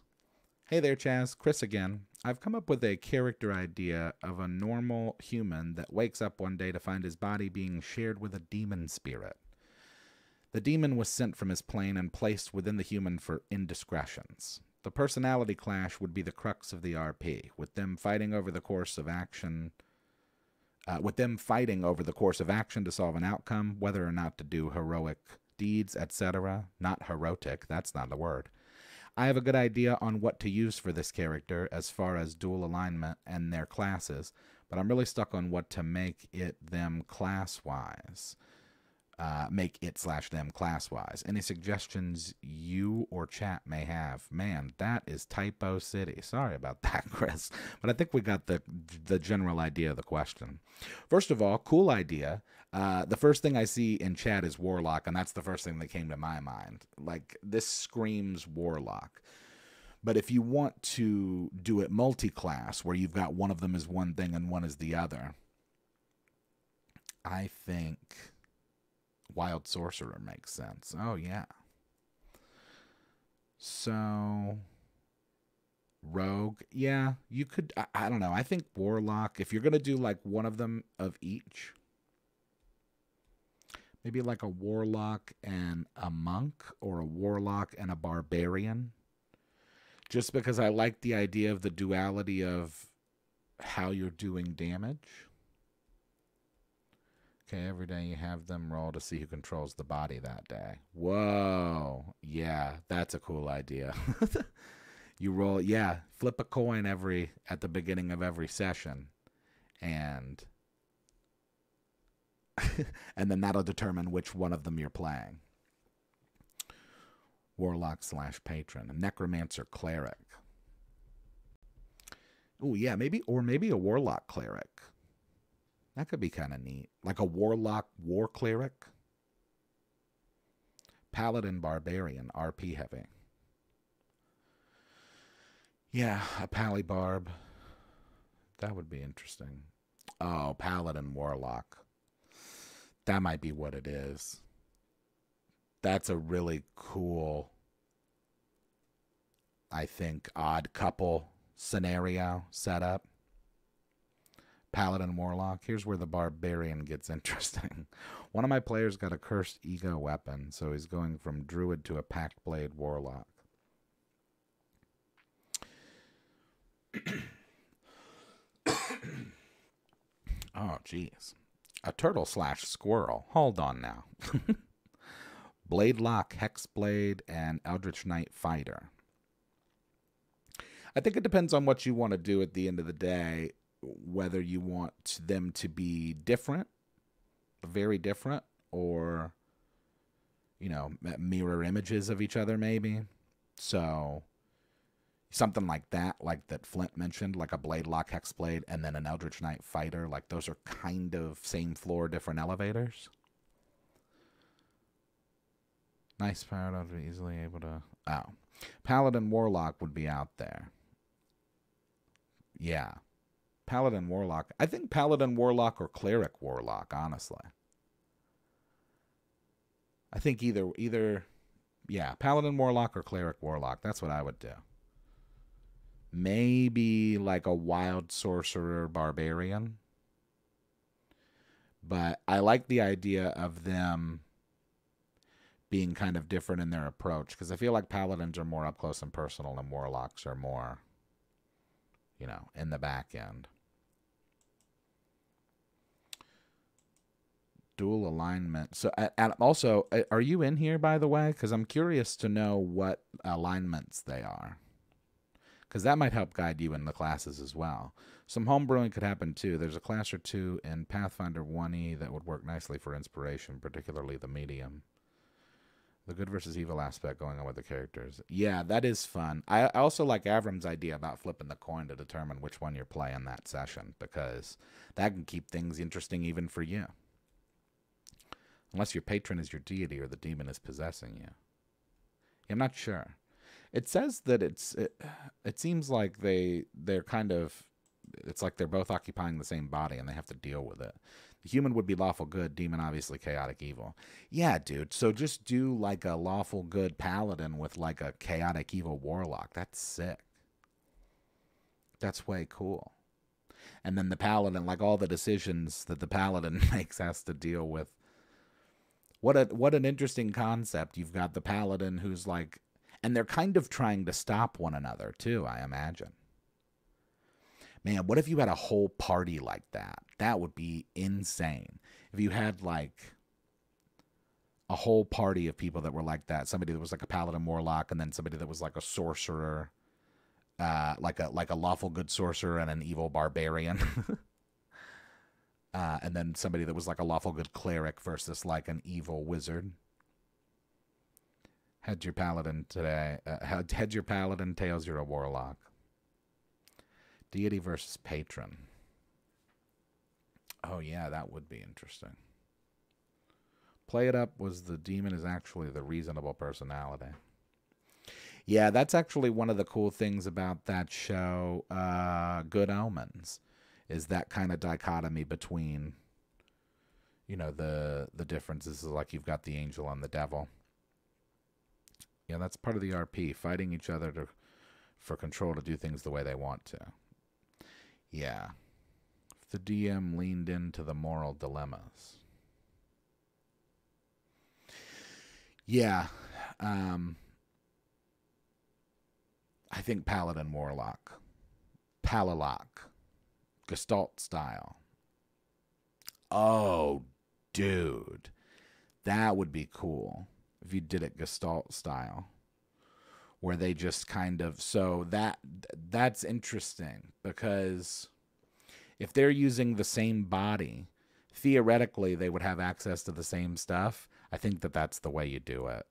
hey there, Chaz. Chris again. I've come up with a character idea of a normal human that wakes up one day to find his body being shared with a demon spirit. The demon was sent from his plane and placed within the human for indiscretions. The personality clash would be the crux of the RP, with them fighting over the course of action to solve an outcome, whether or not to do heroic deeds, etc. Not heroic, that's not the word. I have a good idea on what to use for this character as far as dual alignment and their classes, but I'm really stuck on what to make it them class-wise. make it/them class-wise. Any suggestions you or chat may have? Man, that is typo city. Sorry about that, Chris. But I think we got the general idea of the question. First of all, cool idea. The first thing I see in chat is Warlock, and that's the first thing that came to my mind. Like, this screams Warlock. But if you want to do it multi-class, where you've got one of them is one thing and one is the other, I think Wild Sorcerer makes sense. Oh, yeah. So, Rogue. Yeah, you could, I don't know. I think Warlock, if you're going to do like one of them of each, maybe like a Warlock and a Monk, or a Warlock and a Barbarian. Just because I like the idea of the duality of how you're doing damage. Okay, every day you have them roll to see who controls the body that day. Whoa. Yeah, that's a cool idea. You roll, yeah, flip a coin at the beginning of every session. And and then that'll determine which one of them you're playing. Warlock/patron. A Necromancer cleric. Oh, yeah, maybe a Warlock cleric. That could be kind of neat. Like a Warlock war cleric. Paladin barbarian, RP heavy. Yeah, a Pally-barb. That would be interesting. Oh, Paladin warlock. That might be what it is. That's a really cool, I think, odd couple scenario setup. Paladin Warlock. Here's where the Barbarian gets interesting. One of my players got a cursed ego weapon, so he's going from Druid to a Pact Blade Warlock. Oh, jeez. A turtle/squirrel. Hold on now. Bladelock, Hexblade, and Eldritch Knight Fighter. I think it depends on what you want to do at the end of the day, whether you want them to be different, very different, or, you know, mirror images of each other maybe. So something like that Flint mentioned, like a Bladelock, Hexblade, and then an Eldritch Knight Fighter. Like, those are kind of same floor, different elevators. Nice power to be easily able to... Oh. Paladin Warlock would be out there. Yeah. Paladin Warlock. I think Paladin Warlock or Cleric Warlock, honestly. I think either... Yeah, Paladin Warlock or Cleric Warlock. That's what I would do. Maybe like a Wild Sorcerer Barbarian. But I like the idea of them being kind of different in their approach, because I feel like Paladins are more up close and personal and Warlocks are more, you know, in the back end. Dual alignment. So, and also, are you in here, by the way? Because I'm curious to know what alignments they are, because that might help guide you in the classes as well. Some homebrewing could happen too. There's a class or two in Pathfinder 1E that would work nicely for inspiration, particularly the medium. The good versus evil aspect going on with the characters. Yeah, that is fun. I also like Avram's idea about flipping the coin to determine which one you're playing that session, because that can keep things interesting even for you. Unless your patron is your deity or the demon is possessing you. I'm not sure. It says that it seems like they're kind of, it's like they're both occupying the same body and they have to deal with it. The human would be lawful good, demon obviously chaotic evil. Yeah, dude, so just do like a lawful good paladin with like a chaotic evil warlock. That's sick. That's way cool. And then the paladin, like all the decisions that the paladin makes, has to deal with. What an interesting concept. You've got the paladin who's like, and they're kind of trying to stop one another too, I imagine. Man, what if you had a whole party like that? That would be insane. If you had like a whole party of people that were like that, somebody that was like a paladin warlock, and then somebody that was like a sorcerer, like a lawful good sorcerer and an evil barbarian. and then somebody that was like a lawful good cleric versus like an evil wizard. Heads your paladin today. Heads your paladin, tails you're a warlock. Deity versus patron. Oh yeah, that would be interesting. Play it up was the demon is actually the reasonable personality. Yeah, that's actually one of the cool things about that show, Good Omens, is that kind of dichotomy between, you know, the differences. Like you've got the angel and the devil. Yeah, that's part of the RP, fighting each other for control to do things the way they want to. Yeah. If the DM leaned into the moral dilemmas. Yeah. I think Paladin Warlock. Palalock. Gestalt style. Oh, dude. That would be cool if you did it Gestalt style. Where they just kind of... So that's interesting. Because if they're using the same body, theoretically they would have access to the same stuff. I think that's the way you do it.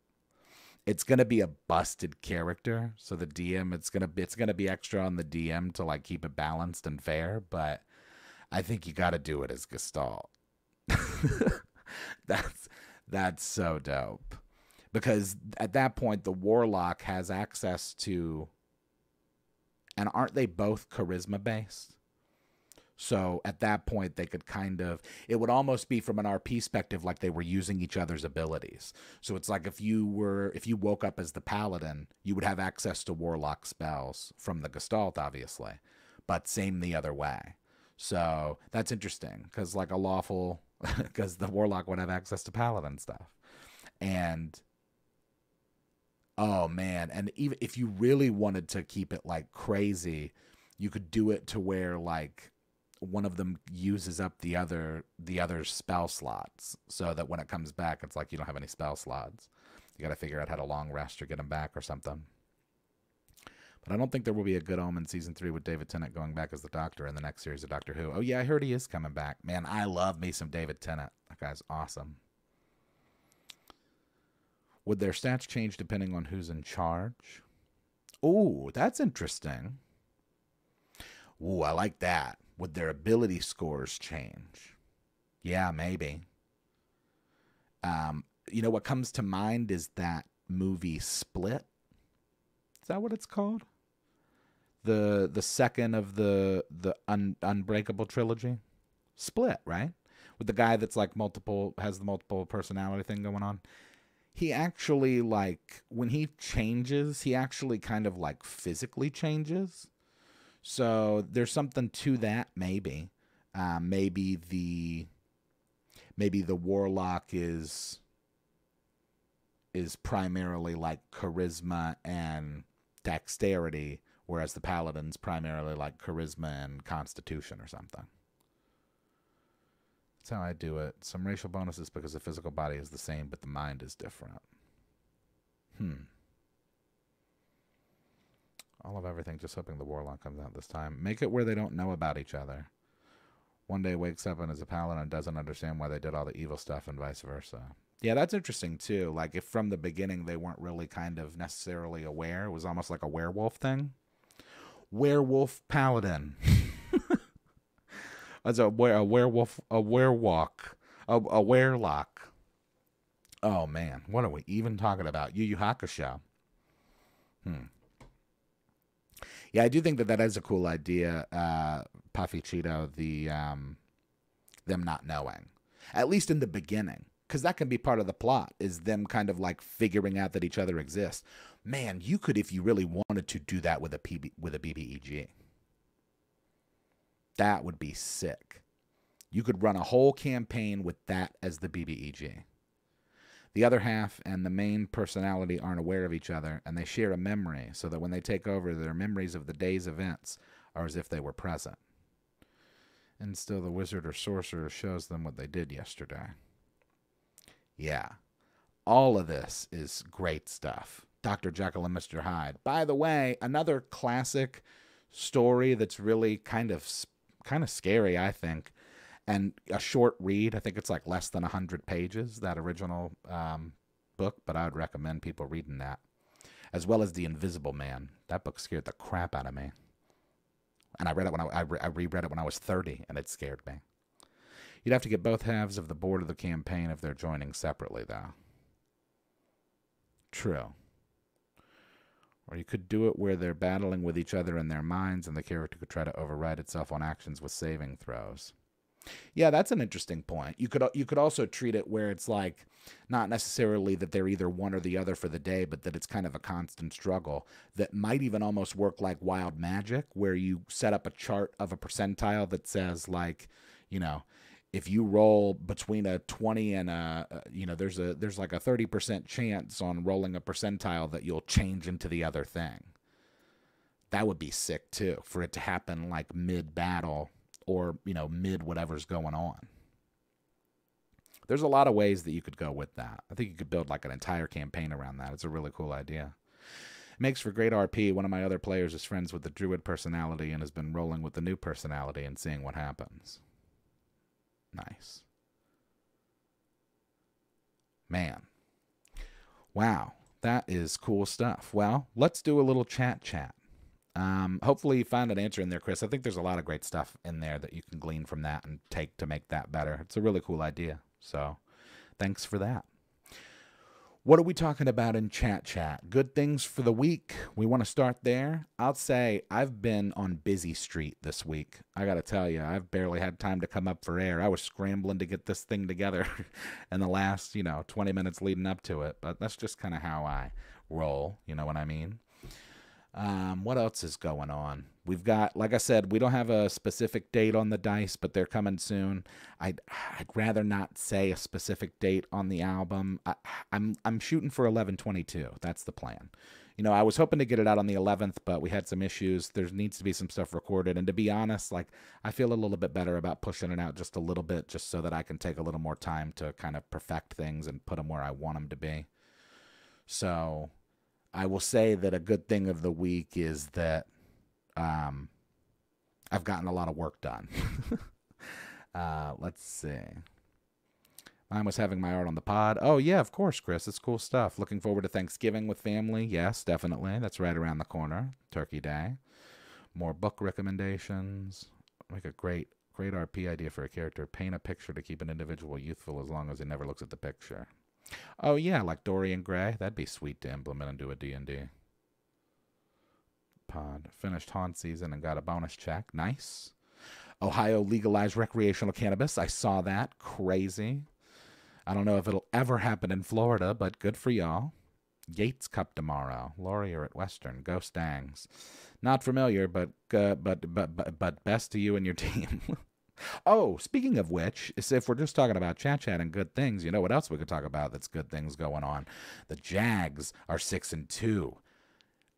It's gonna be a busted character, so the DM it's gonna be extra on the DM to like keep it balanced and fair. But I think you got to do it as Gestalt. That's so dope, because at that point the warlock has access to, and aren't they both charisma based? So at that point, they could kind of, it would almost be from an RP perspective like they were using each other's abilities. So it's like if you woke up as the paladin, you would have access to warlock spells from the Gestalt, obviously, but same the other way. So that's interesting because like a lawful, because the warlock would have access to paladin stuff. And oh man, and even if you really wanted to keep it like crazy, you could do it to where like one of them uses up the other spell slots, so that when it comes back, it's like you don't have any spell slots. You got to figure out how to long rest or get them back or something. But I don't think there will be a Good Omen season 3 with David Tennant going back as the Doctor in the next series of Doctor Who. Oh yeah, I heard he is coming back. Man, I love me some David Tennant. That guy's awesome. Would their stats change depending on who's in charge? Ooh, that's interesting. Ooh, I like that. Would their ability scores change? Yeah, maybe. You know, what comes to mind is that movie Split. Is that what it's called? The second of the Unbreakable trilogy? Split, right? With the guy that's like has the multiple personality thing going on. He actually, like, when he changes, he actually kind of like physically changes. So there's something to that, maybe. Maybe the warlock is primarily like charisma and dexterity, whereas the paladin's primarily like charisma and constitution or something. That's how I do it. Some racial bonuses because the physical body is the same, but the mind is different. All of everything, just hoping the warlock comes out this time. Make it where they don't know about each other. One day wakes up and is a paladin and doesn't understand why they did all the evil stuff and vice versa. Yeah, that's interesting too. Like if from the beginning they weren't really kind of necessarily aware. It was almost like a werewolf thing. Werewolf paladin. That's a werewolf, a werewalk, a werelock. Oh man, what are we even talking about? Yu Yu Hakusho. Yeah, I do think that is a cool idea, Puffy Cheeto, them not knowing. At least in the beginning. Because that can be part of the plot, is them kind of like figuring out that each other exists. Man, you could, if you really wanted to, do that with a BBEG. That would be sick. You could run a whole campaign with that as the BBEG. The other half and the main personality aren't aware of each other, and they share a memory, so that when they take over, their memories of the day's events are as if they were present. And still the wizard or sorcerer shows them what they did yesterday. Yeah. All of this is great stuff. Dr. Jekyll and Mr. Hyde. By the way, another classic story that's really kind of scary, I think. And a short read. I think it's like less than 100 pages, that original book, but I would recommend people reading that. As well as The Invisible Man. That book scared the crap out of me. And I read it when I reread it when I was 30, and it scared me. You'd have to get both halves of the board of the campaign if they're joining separately, though. True. Or you could do it where they're battling with each other in their minds, and the character could try to override itself on actions with saving throws. Yeah, that's an interesting point. You could also treat it where it's like not necessarily that they're either one or the other for the day, but that it's kind of a constant struggle that might even almost work like wild magic, where you set up a chart of a percentile that says like, you know, if you roll between a 20 and there's like a 30% chance on rolling a percentile that you'll change into the other thing. That would be sick too, for it to happen like mid-battle or, mid whatever's going on. There's a lot of ways that you could go with that. I think you could build like an entire campaign around that. It's a really cool idea. It makes for great RP. One of my other players is friends with the druid personality and has been rolling with the new personality and seeing what happens. Nice. Man. Wow. That is cool stuff. Well, let's do a little chat. Hopefully you find an answer in there, Chris. I think there's a lot of great stuff in there that you can glean from that and take to make that better. It's a really cool idea. So thanks for that. What are we talking about in chat? Good things for the week. We want to start there. I'll say I've been on busy street this week. I got to tell you, I've barely had time to come up for air. I was scrambling to get this thing together in the last, 20 minutes leading up to it. But that's just kind of how I roll. You know what I mean? What else is going on? We've got, like I said, we don't have a specific date on the dice, but they're coming soon. I'd rather not say a specific date on the album. I'm shooting for 11/22. That's the plan. I was hoping to get it out on the 11th, but we had some issues. There needs to be some stuff recorded. And to be honest, I feel a little bit better about pushing it out just a little bit, just so that I can take a little more time to kind of perfect things and put them where I want them to be. So I will say that a good thing of the week is that I've gotten a lot of work done. Let's see. Mine was having my art on the pod. Oh, yeah, of course, Chris. It's cool stuff. Looking forward to Thanksgiving with family. Yes, definitely. That's right around the corner. Turkey Day. More book recommendations. Like a great RP idea for a character. Paint a picture to keep an individual youthful as long as he never looks at the picture. Oh, yeah, like Dorian Gray. That'd be sweet to implement into a D&D. Pod. Finished haunt season and got a bonus check. Nice. Ohio legalized recreational cannabis. I saw that. Crazy. I don't know if it'll ever happen in Florida, but good for y'all. Yates Cup tomorrow. Laurier at Western. Go Stangs. Not familiar, but best to you and your team. Oh, speaking of which, if we're just talking about chat and good things, you know what else we could talk about that's good things going on? The Jags are 6-2.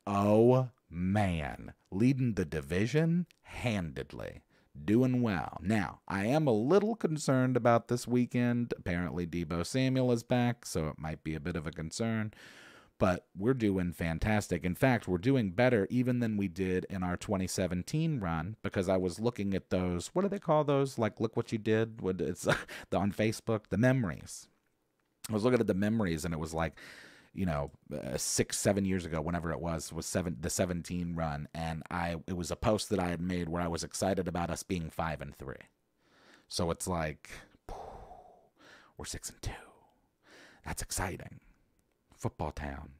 Oh, man. Leading the division handedly. Doing well. Now, I am a little concerned about this weekend. Apparently, Deebo Samuel is back, so it might be a bit of a concern. But we're doing fantastic. In fact, we're doing better even than we did in our 2017 run, because I was looking at those, what do they call those? Like, look what you did. It's on Facebook, the memories. I was looking at the memories, and it was like, 6-7 years ago, whenever it was the 17 run, and it was a post that I had made where I was excited about us being 5-3. So it's like, we're 6-2. That's exciting. Football town.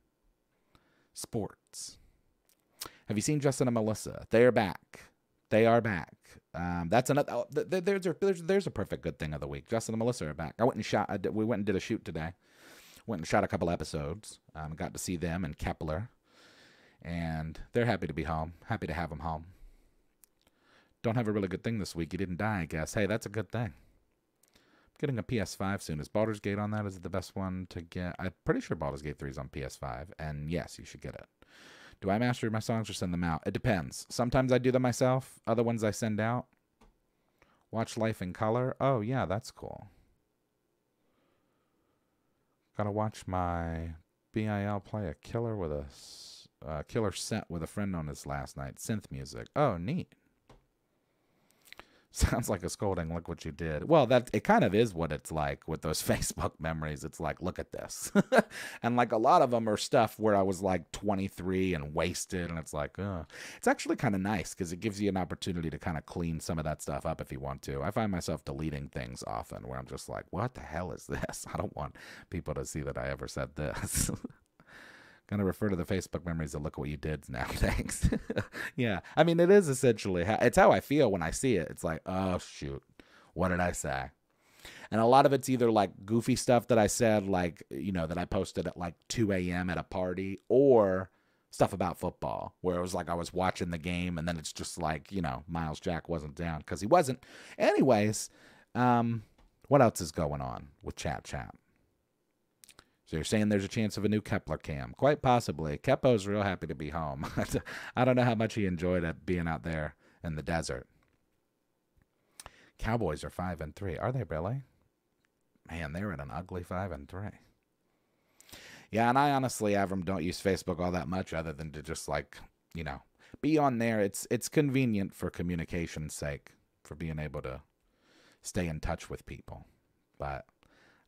Sports. Have you seen Justin and Melissa? They are back. They are back. That's another. There's a perfect good thing of the week. Justin and Melissa are back. We went and did a shoot today. Went and shot a couple episodes. Got to see them and Kepler. And they're happy to be home. Happy to have them home. Don't have a really good thing this week. You didn't die, I guess. Hey, that's a good thing. Getting a PS5 soon. Is Baldur's Gate on that? Is it the best one to get? I'm pretty sure Baldur's Gate 3 is on PS5. And yes, you should get it. Do I master my songs or send them out? It depends. Sometimes I do them myself. Other ones I send out. Watch Life in Color. Oh, yeah, that's cool. Gotta watch my BIL play a killer with a killer set with a friend on his last night. Synth music. Oh, neat. Sounds like a scolding. Look what you did. Well, it kind of is what it's like with those Facebook memories. It's like, look at this. And like a lot of them are stuff where I was like 23 and wasted. And it's like, it's actually kind of nice because it gives you an opportunity to kind of clean some of that stuff up if you want to. I find myself deleting things often where I'm just like, what the hell is this? I don't want people to see that I ever said this. Gonna refer to the Facebook memories to look what you did now. Thanks. Yeah. I mean, it is essentially it's how I feel when I see it. It's like, oh, shoot. What did I say? And a lot of it's either like goofy stuff that I said, like, that I posted at like 2 a.m. at a party, or stuff about football where it was like I was watching the game and then it's just like, Miles Jack wasn't down because he wasn't. Anyways, what else is going on with Chat? So you're saying there's a chance of a new Kepler cam. Quite possibly. Kepo's real happy to be home. I don't know how much he enjoyed it being out there in the desert. Cowboys are 5-3. Are they really? Man, they're at an ugly 5-3. Yeah, and I honestly, Avram, don't use Facebook all that much other than to just like, be on there. It's convenient for communication's sake, for being able to stay in touch with people. But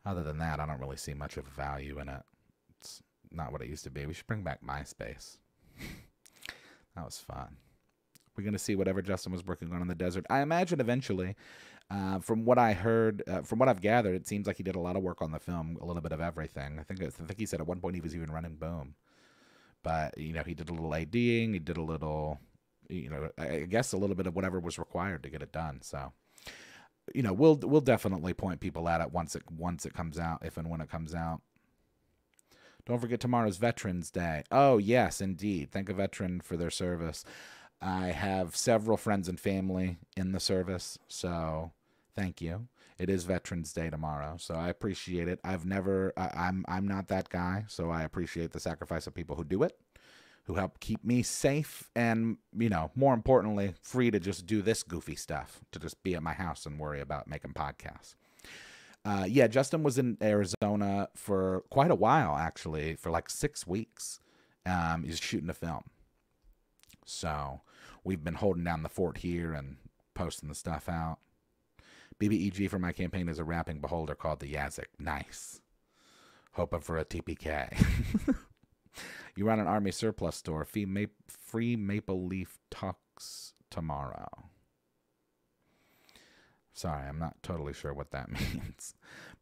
other than that, I don't really see much of a value in it. It's not what it used to be. We should bring back MySpace. That was fun. We're going to see whatever Justin was working on in the desert. I imagine eventually, from what I heard, from what I've gathered, it seems like he did a lot of work on the film, a little bit of everything. I think he said at one point he was even running Boom. But, he did a little ADing. He did a little, I guess a little bit of whatever was required to get it done. So, we'll definitely point people at it once it comes out, if and when it comes out. Don't forget tomorrow's Veterans Day. Oh, yes, indeed. Thank a veteran for their service. I have several friends and family in the service, so thank you. It is Veterans Day tomorrow, so I appreciate it. I'm not that guy, so I appreciate the sacrifice of people who do it, who help keep me safe and, more importantly, free to just do this goofy stuff, to just be at my house and worry about making podcasts. Yeah, Justin was in Arizona for quite a while, actually, for like 6 weeks. He's shooting a film. So we've been holding down the fort here and posting the stuff out. BBEG for my campaign is a rapping beholder called the Yazik. Nice. Hoping for a TPK. You run an Army surplus store. Free Maple Leaf talks tomorrow. Sorry, I'm not totally sure what that means.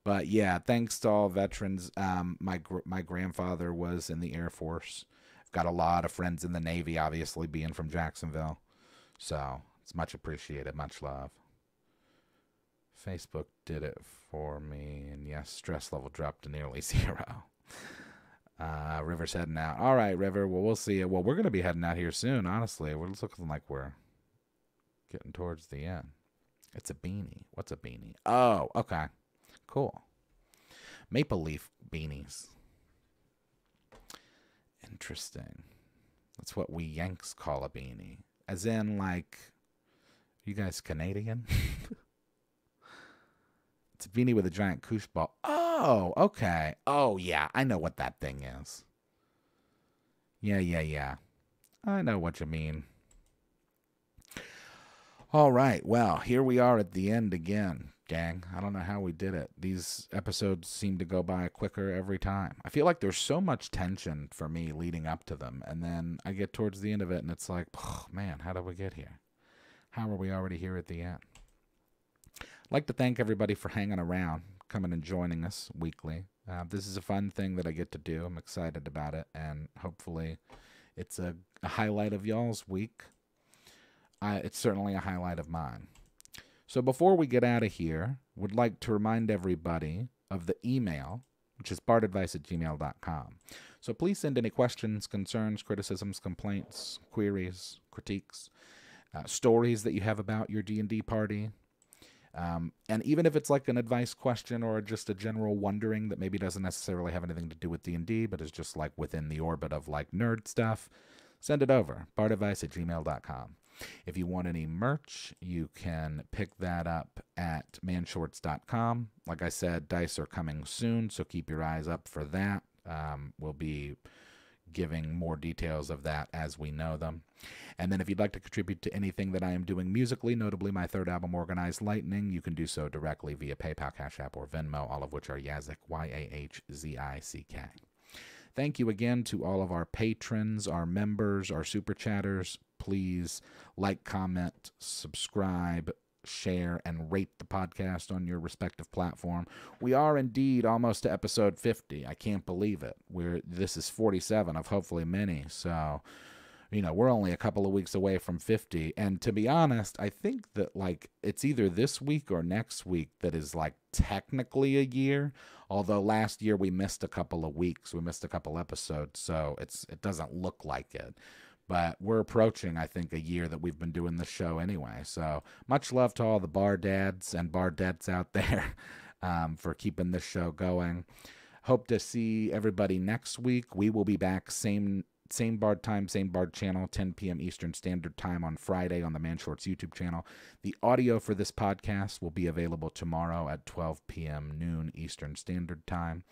But yeah, thanks to all veterans. My grandfather was in the Air Force. I've got a lot of friends in the Navy, obviously, being from Jacksonville. So it's much appreciated. Much love. Facebook did it for me. And yes, stress level dropped to nearly 0. River's heading out. All right, River. Well, we'll see you. Well, we're going to be heading out here soon, honestly. We're looking like we're getting towards the end. It's a beanie. What's a beanie? Oh, okay. Cool. Maple leaf beanies. Interesting. That's what we Yanks call a beanie. As in, like, you guys Canadian? It's a beanie with a giant koosh ball. Oh, okay. Oh, yeah. I know what that thing is. Yeah. I know what you mean. All right. Well, here we are at the end again, gang. I don't know how we did it. These episodes seem to go by quicker every time. I feel like there's so much tension for me leading up to them. And then I get towards the end of it and it's like, oh, man, how did we get here? How are we already here at the end? I'd like to thank everybody for hanging around, coming and joining us weekly. This is a fun thing that I get to do. I'm excited about it, and hopefully it's a highlight of y'all's week. It's certainly a highlight of mine. So before we get out of here, would like to remind everybody of the email, which is bardadvice@gmail.com. So please send any questions, concerns, criticisms, complaints, queries, critiques, stories that you have about your D&D party. And even if it's like an advice question or just a general wondering that maybe doesn't necessarily have anything to do with D&D, but is just like within the orbit of like nerd stuff, send it over, bardadvice@gmail.com. If you want any merch, you can pick that up at manshorts.com. Like I said, dice are coming soon, so keep your eyes up for that. We'll be giving more details of that as we know them. And then if you'd like to contribute to anything that I am doing musically, notably my third album, Organized Lightning, you can do so directly via PayPal, Cash App, or Venmo, all of which are Yazik, Y-A-H-Z-I-C-K. Thank you again to all of our patrons, our members, our super chatters. Please like, comment, subscribe, share, and rate the podcast on your respective platform. We are indeed almost to episode 50. I can't believe it. This is 47 of hopefully many. So, we're only a couple of weeks away from 50. And to be honest, I think that it's either this week or next week that is technically a year. Although last year we missed a couple of weeks. We missed a couple episodes. So it doesn't look like it. But we're approaching, I think, a year that we've been doing this show anyway. So much love to all the bar dads and bar dads out there for keeping this show going. Hope to see everybody next week. We will be back same Bard time, same Bard channel, 10 p.m. Eastern Standard Time on Friday on the Man Shorts YouTube channel. The audio for this podcast will be available tomorrow at 12 p.m. noon Eastern Standard Time.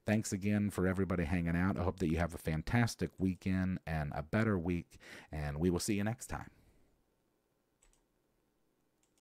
Thanks again for everybody hanging out. I hope that you have a fantastic weekend and a better week, and we will see you next time.